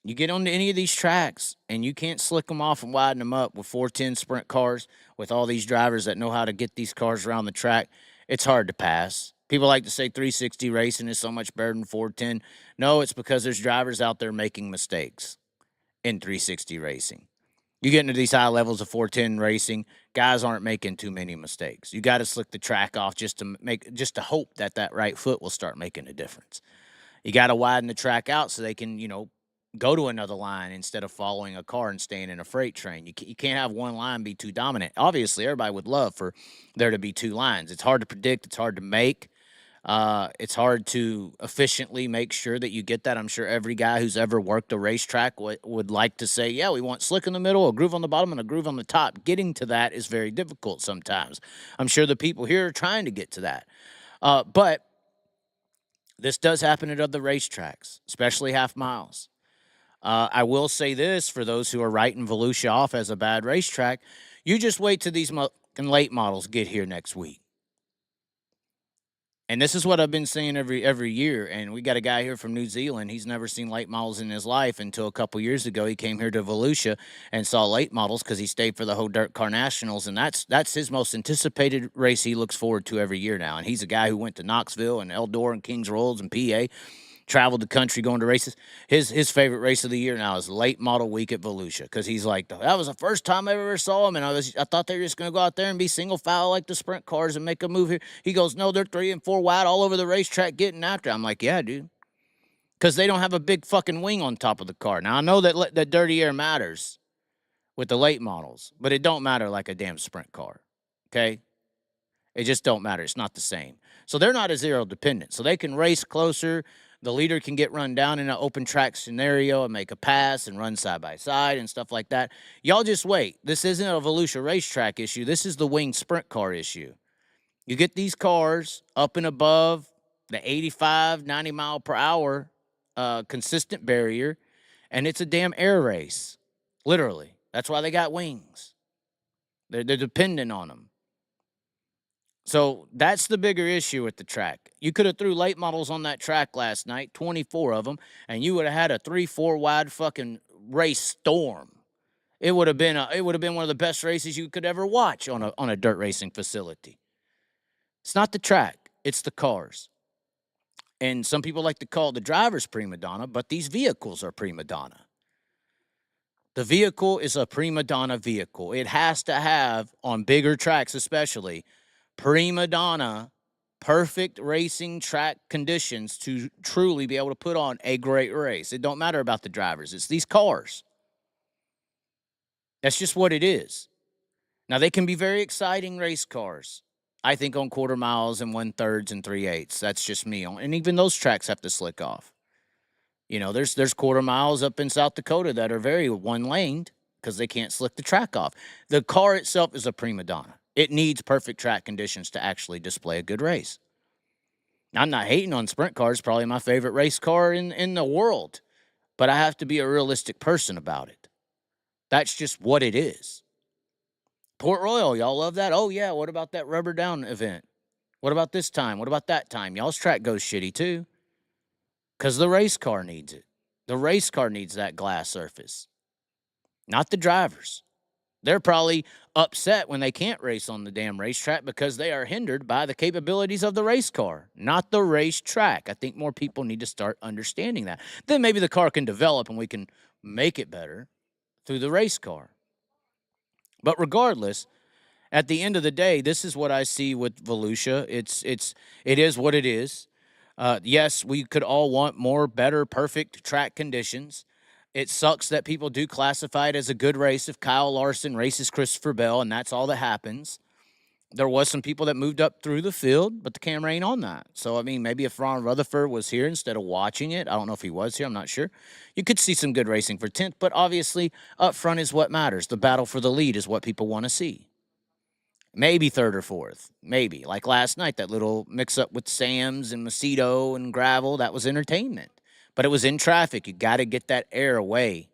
You get onto any of these tracks and you can't slick them off and widen them up with 410 sprint cars, with all these drivers that know how to get these cars around the track. It's hard to pass. People like to say 360 racing is so much better than 410. No, it's because there's drivers out there making mistakes in 360 racing. You get into these high levels of 410 racing, guys aren't making too many mistakes. You got to slick the track off just to hope that right foot will start making a difference. You got to widen the track out so they can, go to another line instead of following a car and staying in a freight train. You can't have one line be too dominant. Obviously, everybody would love for there to be two lines. It's hard to predict. It's hard to make. It's hard to efficiently make sure that you get that. I'm sure every guy who's ever worked a racetrack would like to say, yeah, we want slick in the middle, a groove on the bottom, and a groove on the top. Getting to that is very difficult sometimes. I'm sure the people here are trying to get to that. But this does happen at other racetracks, especially half miles. I will say this for those who are writing Volusia off as a bad racetrack: you just wait till these late models get here next week. And this is what I've been saying every year. And we got a guy here from New Zealand. He's never seen late models in his life until a couple years ago. He came here to Volusia and saw late models because he stayed for the whole Dirt Car Nationals. And that's his most anticipated race he looks forward to every year now. And he's a guy who went to Knoxville and Eldora and Kings Royals and PA, traveled the country going to races. His favorite race of the year now is late model week at Volusia, because he's like, that was the first time I ever saw him, and I thought they were just going to go out there and be single file like the sprint cars and make a move here. He goes, no, they're 3 and 4 wide all over the racetrack getting after it. I'm like, yeah, dude, because they don't have a big fucking wing on top of the car. Now, I know that dirty air matters with the late models, but it don't matter like a damn sprint car, okay? It just don't matter. It's not the same. So they're not as aero dependent. So they can race closer. The leader can get run down in an open track scenario and make a pass and run side by side and stuff like that. Y'all just wait. This isn't a Volusia racetrack issue. This is the winged sprint car issue. You get these cars up and above the 85, 90 mile per hour consistent barrier, and it's a damn air race. Literally. That's why they got wings. They're dependent on them. So that's the bigger issue with the track. You could have threw late models on that track last night, 24 of them, and you would have had a 3-4 wide fucking race storm. It would have been one of the best races you could ever watch on a dirt racing facility. It's not the track, it's the cars. And some people like to call the drivers prima donna, but these vehicles are prima donna. The vehicle is a prima donna vehicle. It has to have, on bigger tracks especially, prima donna, perfect racing track conditions to truly be able to put on a great race. It don't matter about the drivers. It's these cars. That's just what it is. Now, they can be very exciting race cars, I think, on quarter miles and 1/3 and 3/8. That's just me. And even those tracks have to slick off. There's quarter miles up in South Dakota that are very one-laned because they can't slick the track off. The car itself is a prima donna. It needs perfect track conditions to actually display a good race. I'm not hating on sprint cars, probably my favorite race car in the world, but I have to be a realistic person about it. That's just what it is. Port Royal, y'all love that? Oh, yeah, what about that rubber down event? What about this time? What about that time? Y'all's track goes shitty too, because the race car needs it. The race car needs that glass surface, not the drivers. They're probably upset when they can't race on the damn racetrack because they are hindered by the capabilities of the race car, not the racetrack. I think more people need to start understanding that. Then maybe the car can develop and we can make it better through the race car. But regardless, at the end of the day, this is what I see with Volusia. It is what it is. Yes, we could all want more, better, perfect track conditions. It sucks that people do classify it as a good race if Kyle Larson races Christopher Bell, and that's all that happens. There was some people that moved up through the field, but the camera ain't on that. So, I mean, maybe if Ron Rutherford was here instead of watching it, I don't know if he was here, I'm not sure, you could see some good racing for 10th, but obviously up front is what matters. The battle for the lead is what people want to see. Maybe third or fourth, maybe. Like last night, that little mix-up with Sam's and Macedo and Gravel, that was entertainment. But it was in traffic. You got to get that air away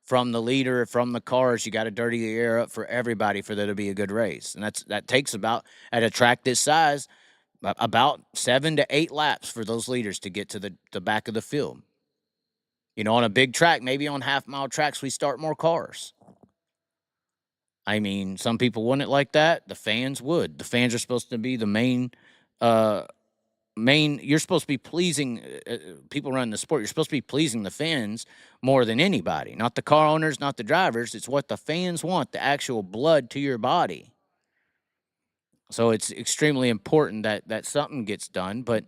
from the leader, from the cars. You got to dirty the air up for everybody for there to be a good race. And that takes about, at a track this size, about 7 to 8 laps for those leaders to get to the back of the field. You know, on a big track, maybe on half-mile tracks, we start more cars. I mean, some people wouldn't like that. The fans would. The fans are supposed to be the main. You're supposed to be pleasing people running the sport. You're supposed to be pleasing the fans more than anybody, not the car owners, not the drivers. It's what the fans want, the actual blood to your body. So it's extremely important that something gets done. But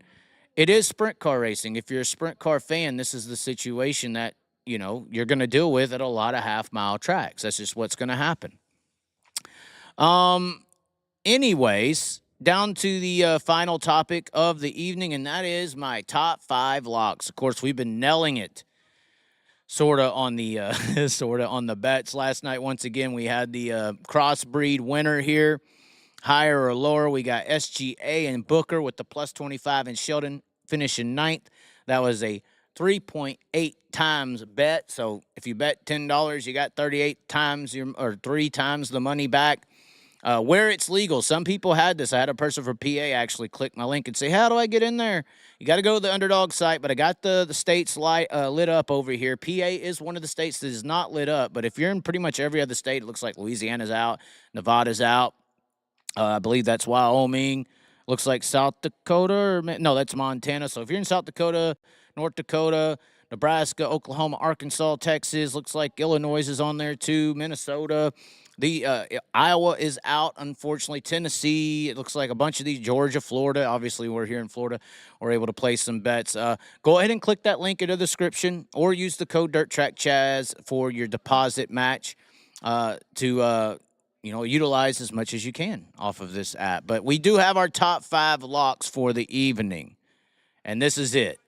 it is sprint car racing. If you're a sprint car fan, this is the situation that you're going to deal with at a lot of half-mile tracks. That's just what's going to happen. Anyways, down to the final topic of the evening, and that is my top 5 locks. Of course, we've been nailing it sort of on the bets last night. Once again, we had the crossbreed winner here, higher or lower. We got SGA and Booker with the plus 25 and Sheldon finishing 9th. That was a 3.8 times bet. So if you bet $10, you got 38 times or 3 times the money back. Where it's legal. Some people had this. I had a person from PA actually click my link and say, how do I get in there? You got to go to the Underdog site, but I got the states lit up over here. PA is one of the states that is not lit up, but if you're in pretty much every other state, it looks like Louisiana's out, Nevada's out. I believe that's Wyoming. Looks like South Dakota. No, that's Montana. So if you're in South Dakota, North Dakota, Nebraska, Oklahoma, Arkansas, Texas, looks like Illinois is on there too, Minnesota. Iowa is out, unfortunately. Tennessee, it looks like a bunch of these. Georgia, Florida. Obviously, we're here in Florida. We're able to place some bets. Go ahead and click that link in the description or use the code DIRTTRACKCHAZ for your deposit match to utilize as much as you can off of this app. But we do have our top 5 locks for the evening, and this is it.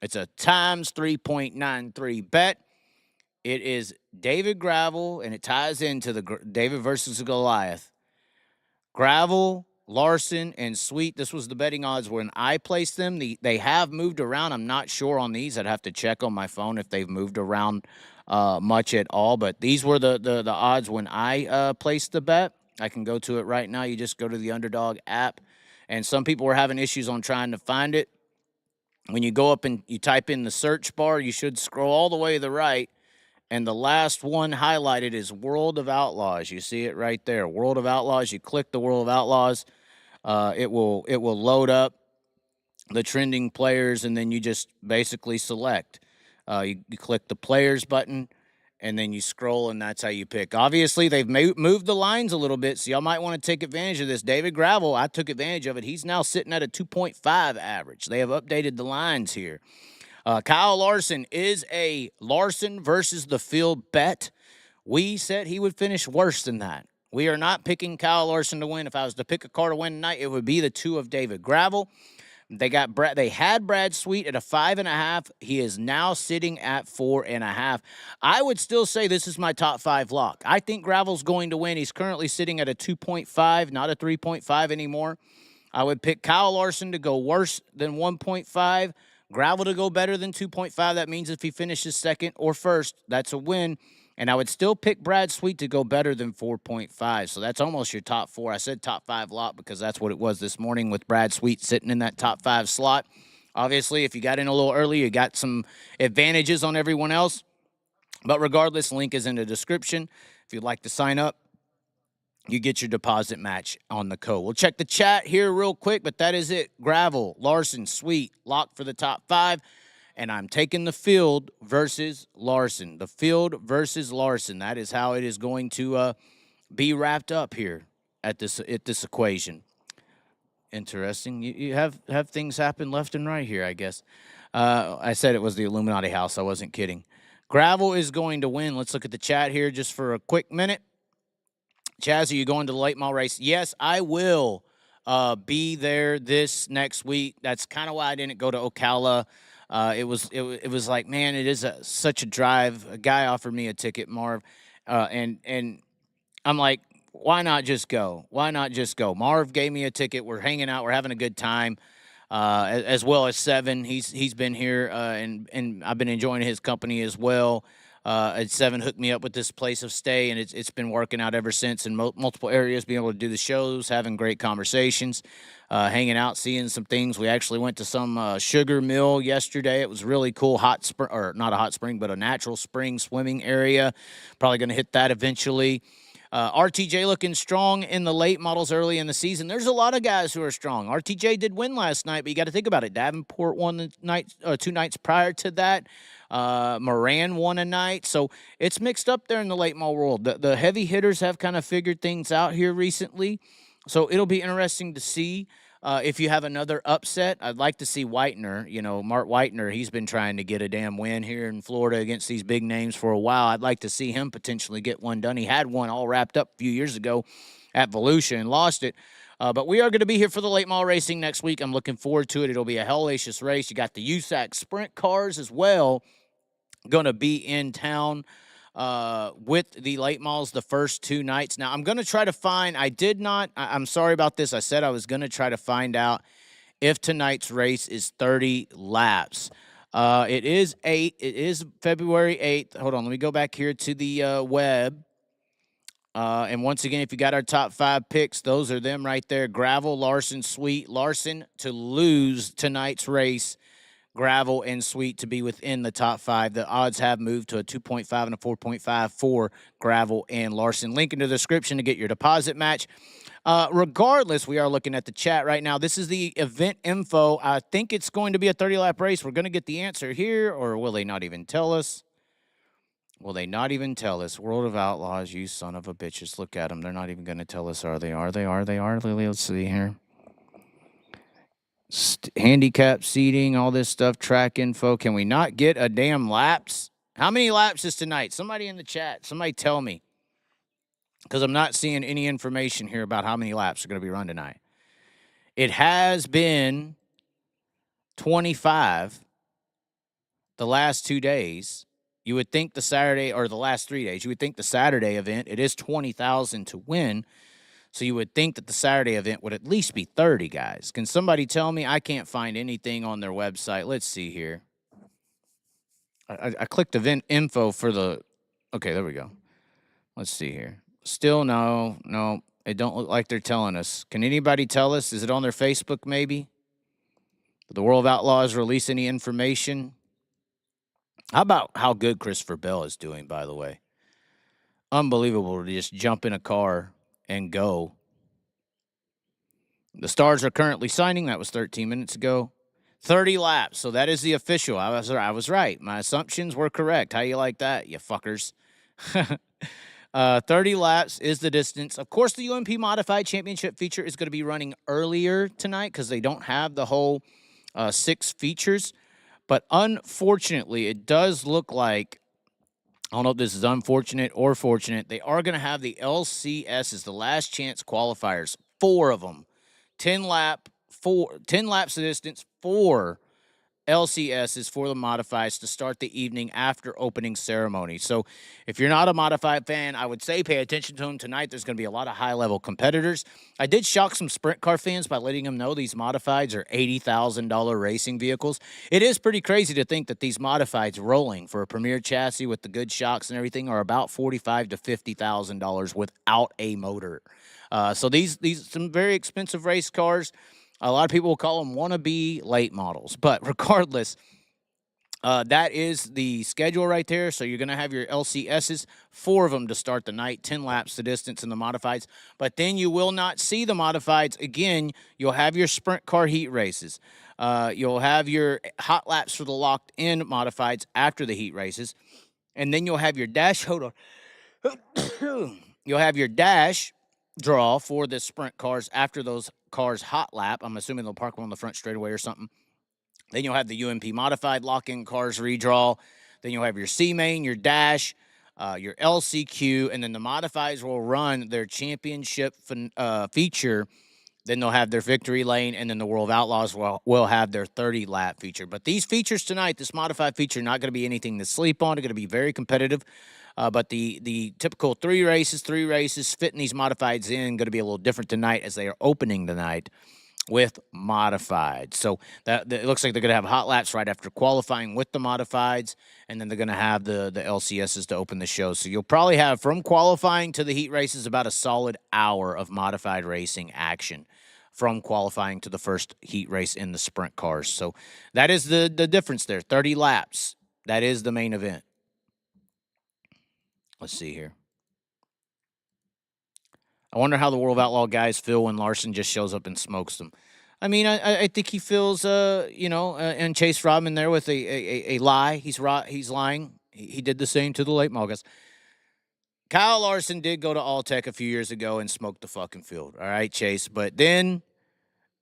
It's a times 3.93 bet. It is David Gravel, and it ties into the David versus Goliath. Gravel, Larson, and Sweet. This was the betting odds when I placed them. They have moved around. I'm not sure on these. I'd have to check on my phone if they've moved around much at all. But these were the odds when I placed the bet. I can go to it right now. You just go to the Underdog app. And some people were having issues on trying to find it. When you go up and you type in the search bar, you should scroll all the way to the right. And the last one highlighted is World of Outlaws. You see it right there, World of Outlaws. You click the World of Outlaws. It will load up the trending players, and then you just basically select. You click the players button, and then you scroll, and that's how you pick. Obviously, they've moved the lines a little bit, so y'all might want to take advantage of this. David Gravel, I took advantage of it. He's now sitting at a 2.5 average. They have updated the lines here. Kyle Larson is a Larson versus the field bet. We said he would finish worse than that. We are not picking Kyle Larson to win. If I was to pick a car to win tonight, it would be the 2 of David Gravel. They had Brad Sweet at a 5.5. He is now sitting at 4.5. I would still say this is my top 5 lock. I think Gravel's going to win. He's currently sitting at a 2.5, not a 3.5 anymore. I would pick Kyle Larson to go worse than 1.5. Gravel to go better than 2.5. That means if he finishes second or first, that's a win. And I would still pick Brad Sweet to go better than 4.5. So that's almost your top 4. I said top 5 lot because that's what it was this morning with Brad Sweet sitting in that top 5 slot. Obviously, if you got in a little early, you got some advantages on everyone else. But regardless, link is in the description. If you'd like to sign up, you get your deposit match on the code. We'll check the chat here real quick, but that is it. Gravel, Larson, Sweet, locked for the top 5. And I'm taking the field versus Larson. The field versus Larson. That is how it is going to be wrapped up here at this equation. Interesting. You have things happen left and right here, I guess. I said it was the Illuminati house. I wasn't kidding. Gravel is going to win. Let's look at the chat here just for a quick minute. Chaz, are you going to the late model race? Yes, I will be there this next week. That's kind of why I didn't go to Ocala. It was like, man, it is such a drive. A guy offered me a ticket, Marv, and I'm like, why not just go? Why not just go? Marv gave me a ticket. We're hanging out. We're having a good time, as well as Seven. He's been here, and I've been enjoying his company as well. And Seven hooked me up with this place of stay, and it's been working out ever since in multiple areas, being able to do the shows, having great conversations, hanging out, seeing some things. We actually went to some sugar mill yesterday. It was really cool. Hot spring, or not a hot spring, but a natural spring swimming area. Probably going to hit that eventually. RTJ looking strong in the late models early in the season. There's a lot of guys who are strong. RTJ did win last night, but you got to think about it. Davenport won the night, 2 nights prior to that. Moran won a night. So it's mixed up there in the late model world. The heavy hitters have kind of figured things out here recently. So it'll be interesting to see. If you have another upset, I'd like to see Whitener. You know, Mark Whitener, he's been trying to get a damn win here in Florida against these big names for a while. I'd like to see him potentially get one done. He had one all wrapped up a few years ago at Volusia and lost it. But we are going to be here for the late model racing next week. I'm looking forward to it. It'll be a hellacious race. You got the USAC sprint cars as well going to be in town with the late models the first 2 nights. Now, I'm going to try to find, I'm sorry about this. I said I was going to try to find out if tonight's race is 30 laps. It is February 8th. Hold on, let me go back here to the web. And once again, if you got our top 5 picks, those are them right there. Gravel, Larson, Sweet. Larson to lose tonight's race. Gravel and Sweet to be within the top 5. The odds have moved to a 2.5 and a 4.5 for Gravel and Larson. Link in the description to get your deposit match. Regardless, we are looking at the chat right now. This is the event info. I think it's going to be a 30-lap race. We're going to get the answer here, or will they not even tell us? Will they not even tell us? World of Outlaws, you son of a bitches. Look at them. They're not even going to tell us, are they? Lily, let's see here. Handicap seating, all this stuff, track info. Can we not get a damn laps? How many laps is tonight? Somebody in the chat, somebody tell me. Because I'm not seeing any information here about how many laps are going to be run tonight. It has been 25 the last 2 days. You would think the Saturday, or the last 3 days, you would think the Saturday event, it is 20,000 to win. So you would think that the Saturday event would at least be 30, guys. Can somebody tell me? I can't find anything on their website. Let's see here. I clicked event info for the... Okay, there we go. Let's see here. Still no. It don't look like they're telling us. Can anybody tell us? Is it on their Facebook maybe? Did the World of Outlaws release any information? How about how good Christopher Bell is doing, by the way? Unbelievable to just jump in a car and go. The stars are currently signing. That was 13 minutes ago. 30 laps. So that is the official. I was right. My assumptions were correct. How you like that, you fuckers? 30 laps is the distance. Of course, the UMP Modified Championship feature is going to be running earlier tonight because they don't have the whole 6 features. But unfortunately, it does look like, I don't know if this is unfortunate or fortunate, they are going to have the LCSs, the last chance qualifiers, 4 of them. 10 laps of distance, 4 LCSs for the modifieds to start the evening after opening ceremony. So if you're not a modified fan, I would say pay attention to them tonight. There's going to be a lot of high-level competitors. I did shock some sprint car fans by letting them know these modifieds are $80,000 racing vehicles. It is pretty crazy to think that these modifieds rolling for a premier chassis with the good shocks and everything are about $45,000 to $50,000 without a motor. So these some very expensive race cars. A lot of people will call them wannabe late models. But regardless, that is the schedule right there. So you're going to have your LCSs, 4 of them to start the night, 10 laps the distance in the modifieds. But then you will not see the modifieds. Again, you'll have your sprint car heat races. You'll have your hot laps for the locked-in modifieds after the heat races. And then you'll have your dash, hold on. You'll have your dash draw for the sprint cars after those cars hot lap. I'm assuming they'll park them on the front straightaway or something. Then you'll have the UMP modified lock-in cars redraw. Then you'll have your C-Main, your Dash, your LCQ, and then the modifieds will run their championship feature. Then they'll have their victory lane, and then the World of Outlaws will have their 30-lap feature. But these features tonight, this modified feature, not going to be anything to sleep on. They're going to be very competitive. But the typical three races fitting these modifieds in going to be a little different tonight as they are opening the night with modified. So that it looks like they're going to have hot laps right after qualifying with the modifieds, and then they're going to have the LCSs to open the show. So you'll probably have from qualifying to the heat races about a solid hour of modified racing action from qualifying to the first heat race in the sprint cars. So that is the difference there. 30 laps. That is the main event. Let's see here. I wonder how the World of Outlaw guys feel when Larson just shows up and smokes them. I mean, I think he feels, and Chase Rodman there with a lie. He's lying. He did the same to the late model guys. Kyle Larson did go to Alltech a few years ago and smoked the fucking field. All right, Chase. But then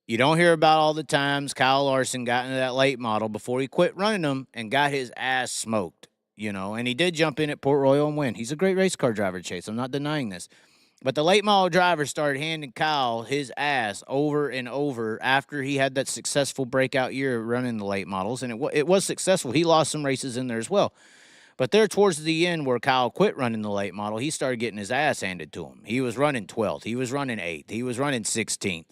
you don't hear about all the times Kyle Larson got into that late model before he quit running them and got his ass smoked, and he did jump in at Port Royal and win. He's a great race car driver, Chase. I'm not denying this. But the late model driver started handing Kyle his ass over and over after he had that successful breakout year running the late models, and it was successful. He lost some races in there as well. But there towards the end where Kyle quit running the late model, he started getting his ass handed to him. He was running 12th. He was running 8th. He was running 16th.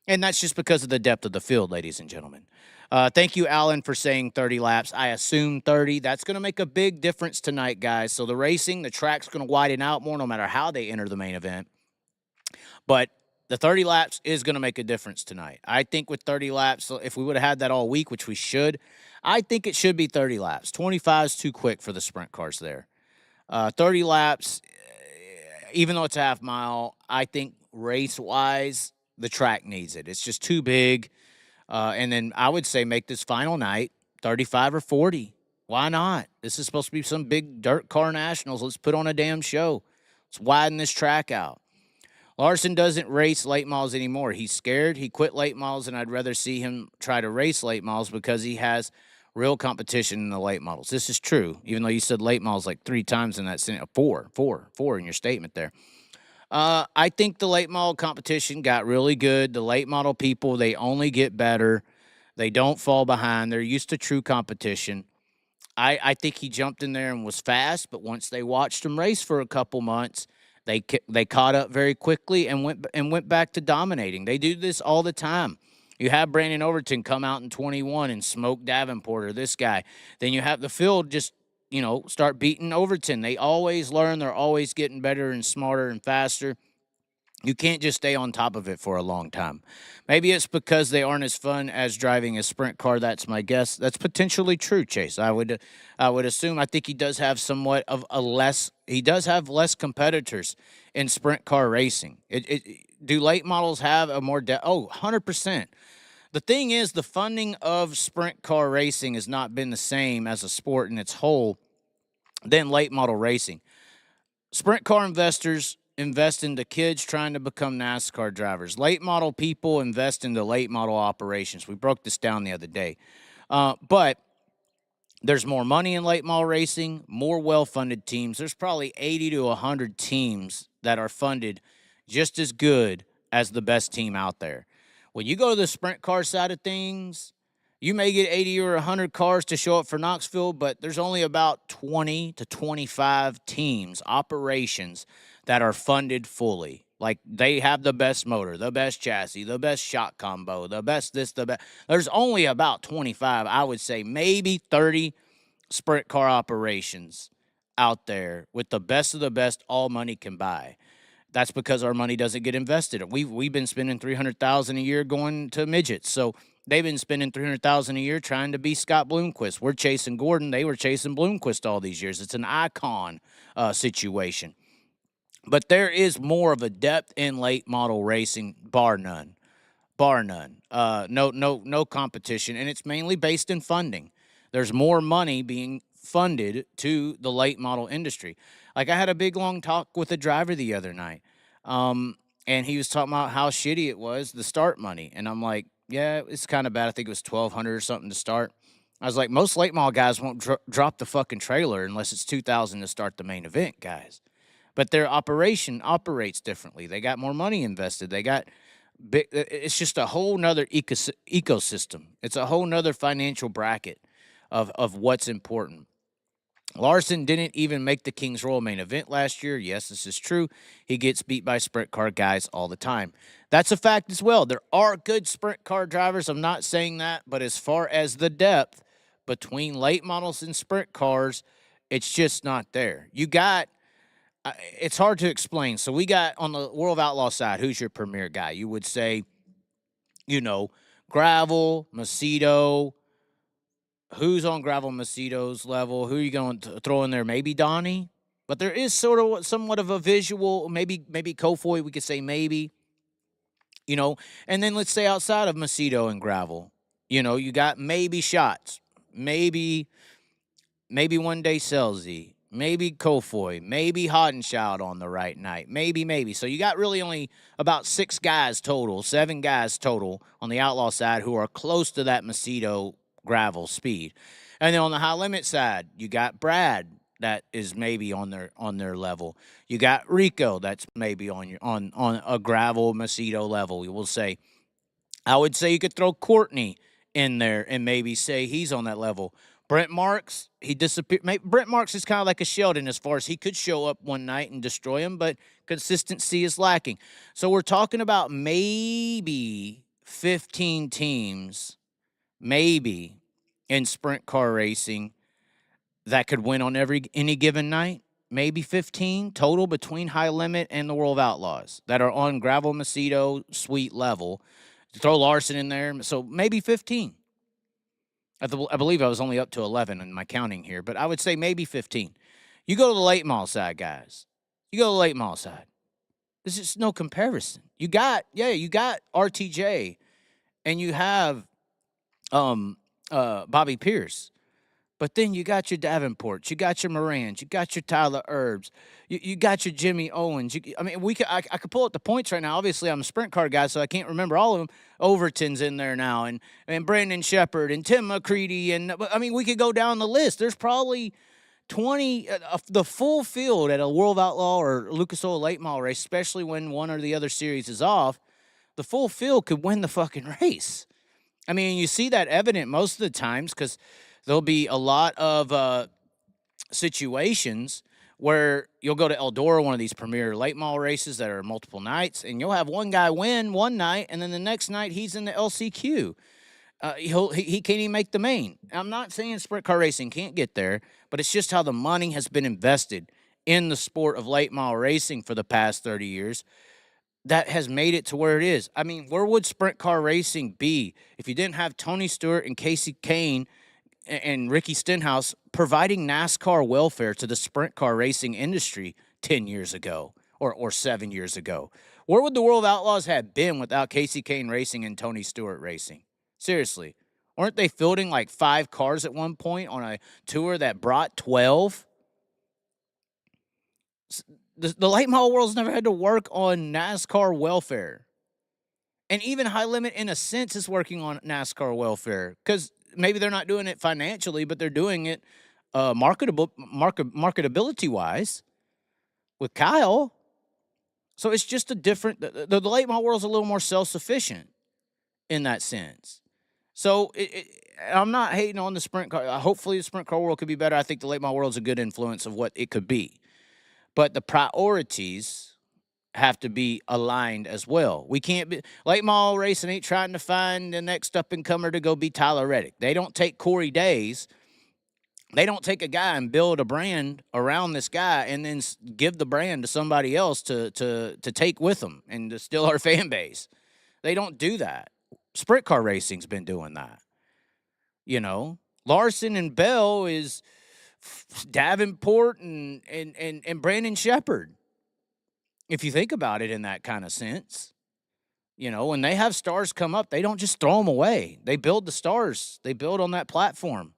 And that's just because of the depth of the field, ladies and gentlemen. Thank you, Alan, for saying 30 laps. I assume 30. That's going to make a big difference tonight, guys. So the track's going to widen out more no matter how they enter the main event. But the 30 laps is going to make a difference tonight. I think with 30 laps, if we would have had that all week, which we should, I think it should be 30 laps. 25 is too quick for the sprint cars there. 30 laps, even though it's a half mile, I think race-wise, the track needs it. It's just too big. And then I would say make this final night 35 or 40. Why not? This is supposed to be some big dirt car nationals. Let's put on a damn show. Let's widen this track out. Larson doesn't race late models anymore. He's scared. He quit late models, and I'd rather see him try to race late models because he has real competition in the late models. This is true, even though you said late models like 3 times in that sentence. Four in your statement there. I think the late model competition got really good. The late model people, they only get better. They don't fall behind. They're used to true competition. I think he jumped in there and was fast, but once they watched him race for a couple months, they caught up very quickly and went back to dominating. They do this all the time. You have Brandon Overton come out in 21 and smoke Davenport or this guy. Then you have the field just start beating Overton. They always learn. They're always getting better and smarter and faster. You can't just stay on top of it for a long time. Maybe it's because they aren't as fun as driving a sprint car. That's my guess. That's potentially true, Chase. I would assume. I think he does have somewhat of he does have less competitors in sprint car racing. Do late models have a more 100%. The thing is, the funding of sprint car racing has not been the same as a sport in its whole than late model racing. Sprint car investors invest into kids trying to become NASCAR drivers. Late model people invest into late model operations. We broke this down the other day. But there's more money in late model racing, more well-funded teams. There's probably 80 to 100 teams that are funded just as good as the best team out there. When you go to the sprint car side of things, you may get 80 or 100 cars to show up for Knoxville, but there's only about 20 to 25 teams, operations, that are funded fully. Like, they have the best motor, the best chassis, the best shock combo, the best this, the best. There's only about 25, I would say, maybe 30 sprint car operations out there with the best of the best all money can buy. That's because our money doesn't get invested. We've been spending $300,000 a year going to midgets. So they've been spending $300,000 a year trying to be Scott Bloomquist. We're chasing Gordon. They were chasing Bloomquist all these years. It's an icon situation. But there is more of a depth in late model racing, bar none. No competition, and it's mainly based in funding. There's more money being funded to the late model industry. Like, I had a big long talk with a driver the other night, and and he was talking about how shitty it was, the start money. And I'm like, yeah, it's kind of bad. I think it was 1,200 or something to start. I was like, most late model guys won't drop the fucking trailer unless it's 2,000 to start the main event, guys. But their operation operates differently. They got more money invested. They got big. It's just a whole nother ecosystem. It's a whole nother financial bracket of what's important. Larson didn't even make the Kings Royal main event last year. Yes, this is true. He gets beat by sprint car guys all the time. That's a fact as well. There are good sprint car drivers. I'm not saying that. But as far as the depth between late models and sprint cars, it's just not there. You got it's hard to explain. So we got on the World of Outlaw side, who's your premier guy? You would say, Gravel, Macedo. Who's on Gravel Macedo's level? Who are you going to throw in there? Maybe Donnie. But there is sort of somewhat of a visual, maybe Kofoy, we could say maybe. And then let's say outside of Macedo and Gravel, you got maybe Shots, maybe one day Selzy, maybe Kofoy, maybe Hodenschild on the right night, maybe. So you got really only about 7 guys total on the Outlaw side who are close to that Macedo Gravel speed. And then on the high limit side, you got Brad that is maybe on their level. You got Rico that's maybe on a Gravel Macedo level. You will say, I would say you could throw Courtney in there and maybe say he's on that level. Brent Marks, he disappeared. Brent Marks is kind of like a Sheldon as far as he could show up one night and destroy him, but consistency is lacking. So we're talking about maybe 15 teams, maybe in sprint car racing that could win on any given night. Maybe 15 total between High Limit and the World of Outlaws that are on Gravel Macedo suite level. Throw Larson in there, so maybe 15. I believe I was only up to 11 in my counting here, but I would say maybe 15. You go to the late model side, guys. You go to the late model side. There's just no comparison. You got RTJ, and you have Bobby Pierce. But then you got your Davenports, you got your Morans, you got your Tyler Erbs, you got your Jimmy Owens. I could pull up the points right now. Obviously, I'm a sprint car guy, so I can't remember all of them. Overton's in there now, and Brandon Shepard, and Tim McCready, and we could go down the list. There's probably 20, the full field at a World Outlaw or Lucas Oil late model race, especially when one or the other series is off. The full field could win the fucking race. You see that evident most of the times because there'll be a lot of situations where you'll go to Eldora, one of these premier late model races that are multiple nights, and you'll have one guy win one night, and then the next night he's in the LCQ. He can't even make the main. I'm not saying sprint car racing can't get there, but it's just how the money has been invested in the sport of late model racing for the past 30 years that has made it to where it is. Where would sprint car racing be if you didn't have Tony Stewart and Casey Kane and Ricky Stenhouse providing NASCAR welfare to the sprint car racing industry 10 years ago or 7 years ago? Where would the World of Outlaws have been without Casey Kane Racing and Tony Stewart Racing? Seriously. Weren't they fielding like 5 cars at one point on a tour that brought 12? The late model world's never had to work on NASCAR welfare. And even High Limit, in a sense, is working on NASCAR welfare because maybe they're not doing it financially, but they're doing it marketability-wise with Kyle. So it's just a different... The late model world's a little more self-sufficient in that sense. So I'm not hating on the sprint car. Hopefully the sprint car world could be better. I think the late model world's a good influence of what it could be. But the priorities have to be aligned as well. We can't be... Late model racing ain't trying to find the next up-and-comer to go be Tyler Reddick. They don't take Corey Days. They don't take a guy and build a brand around this guy and then give the brand to somebody else to take with them and to steal our fan base. They don't do that. Sprint car racing's been doing that. Larson and Bell is Davenport and Brandon Shepard. If you think about it in that kind of sense, when they have stars come up, they don't just throw them away. They build the stars. They build on that platform.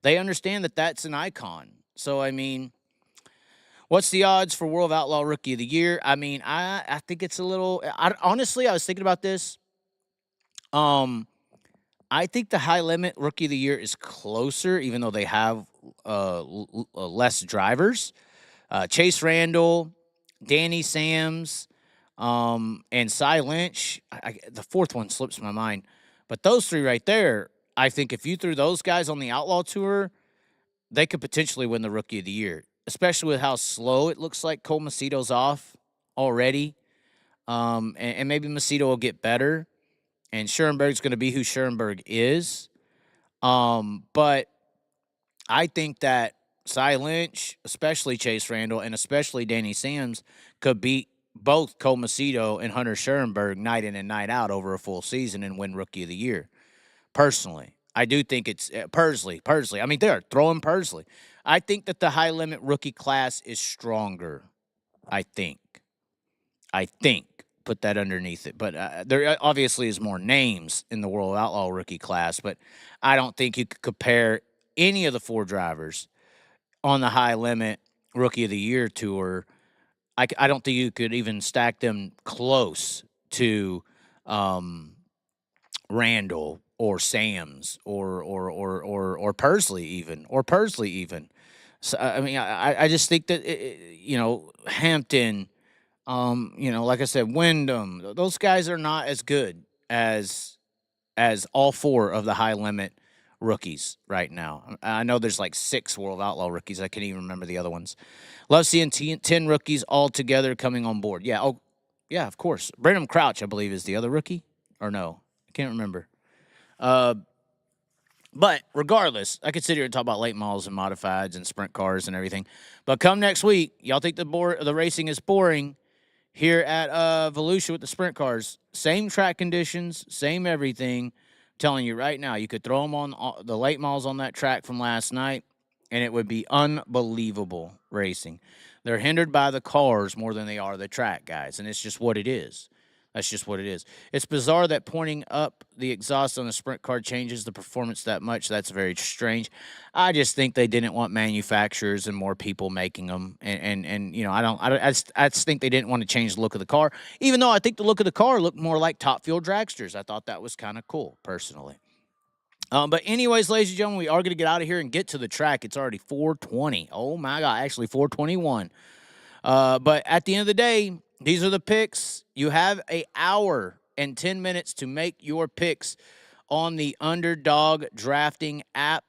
They understand that that's an icon. So, what What's the odds for World of Outlaw Rookie of the Year? I mean, I think it's a little. Honestly, I was thinking about this. I think the High Limit Rookie of the Year is closer, even though they have less drivers. Chase Randall, Danny Sams, and Cy Lynch. The fourth one slips my mind. But those three right there, I think if you threw those guys on the Outlaw Tour, they could potentially win the Rookie of the Year, especially with how slow it looks like Cole Macedo's off already. And maybe Macedo will get better. And Schoenberg's going to be who Schoenberg is. But I think that Cy Lynch, especially Chase Randall, and especially Danny Sams, could beat both Cole Macedo and Hunter Schoenberg night in and night out over a full season and win Rookie of the Year. Personally, I do think it's Pursley. I mean, they're throwing Pursley. I think that the High Limit rookie class is stronger. I think. Put that underneath it. But there obviously is more names in the World of Outlaw rookie class, but I don't think you could compare any of the four drivers on the High Limit Rookie of the Year tour. I don't think you could even stack them close to Randall or Sams or Pursley even. So I mean, I just think that Hampton. Like I said, Wyndham, those guys are not as good as all four of the High Limit rookies right now. I know there's like 6 World Outlaw rookies. I can't even remember the other ones. Love seeing 10 rookies all together coming on board. Yeah, yeah, of course. Brenham Crouch, I believe, is the other rookie. Or no, I can't remember. But regardless, I could sit here and talk about late models and modifieds and sprint cars and everything. But come next week, y'all think the racing is boring? Here at Volusia with the sprint cars, same track conditions, same everything. I'm telling you right now, you could throw them on the late models on that track from last night, and it would be unbelievable racing. They're hindered by the cars more than they are the track, guys, and it's just what it is. That's just what it is. It's bizarre that pointing up the exhaust on a sprint car changes the performance that much. That's very strange. I just think they didn't want manufacturers and more people making them. And I just think they didn't want to change the look of the car, even though I think the look of the car looked more like Top Fuel dragsters. I thought that was kind of cool, personally. But anyways, ladies and gentlemen, we are going to get out of here and get to the track. It's already 4:20. Oh, my God. Actually, 4:21. But at the end of the day, these are the picks. You have an hour and 10 minutes to make your picks on the Underdog drafting app.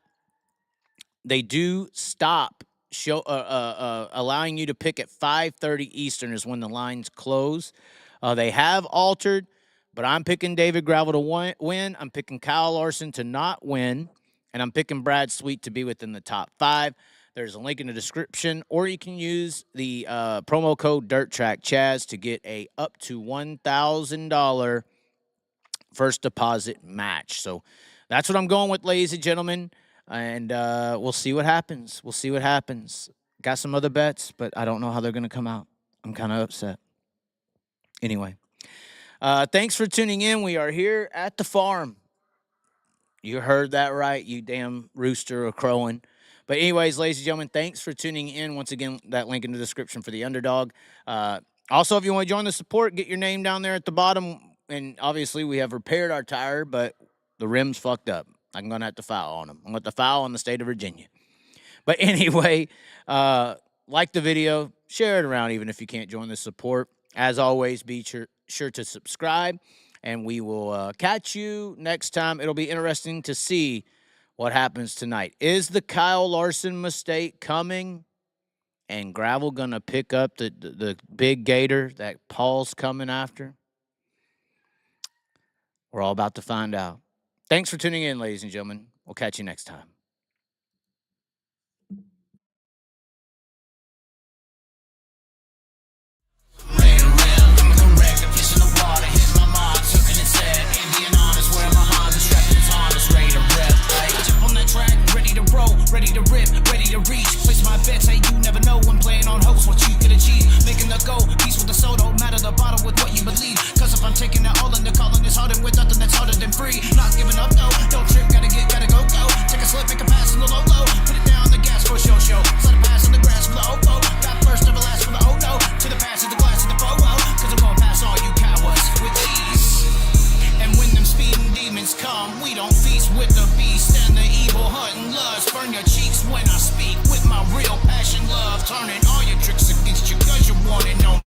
They do stop allowing you to pick at 5:30 Eastern is when the lines close. They have altered, but I'm picking David Gravel to win. I'm picking Kyle Larson to not win, and I'm picking Brad Sweet to be within the top 5. There's a link in the description, or you can use the promo code DIRTTRACKCHAZ to get a up to $1,000 first deposit match. So that's what I'm going with, ladies and gentlemen, and we'll see what happens. Got some other bets, but I don't know how they're going to come out. I'm kind of upset. Anyway, thanks for tuning in. We are here at the farm. You heard that right, you damn rooster or crowing. But anyways, ladies and gentlemen, thanks for tuning in. Once again, that link in the description for the Underdog. Also, if you want to join the support, get your name down there at the bottom. And obviously, we have repaired our tire, but the rim's fucked up. I'm going to have to file on them. I'm going to file on the state of Virginia. But anyway, like the video, share it around even if you can't join the support. As always, be sure to subscribe, and we will catch you next time. It'll be interesting to see what happens tonight. Is the Kyle Larson mistake coming? And Gravel going to pick up the big Gator that Paul's coming after? We're all about to find out. Thanks for tuning in, ladies and gentlemen. We'll catch you next time. Ready to rip, ready to reach. Place my bets, hey, you never know when playing on host what you could achieve. Making the go, peace with the soul, don't matter the bottle with what you believe. Cause if I'm taking it all in the calling, it's harder with nothing that's harder than free. Not giving up, no, don't trip, gotta go. Take a slip, make a pass in the low. Put it down the gas for a show. Slide a pass on the grass for the opo. Got first of Turning all your tricks against you cause you want it on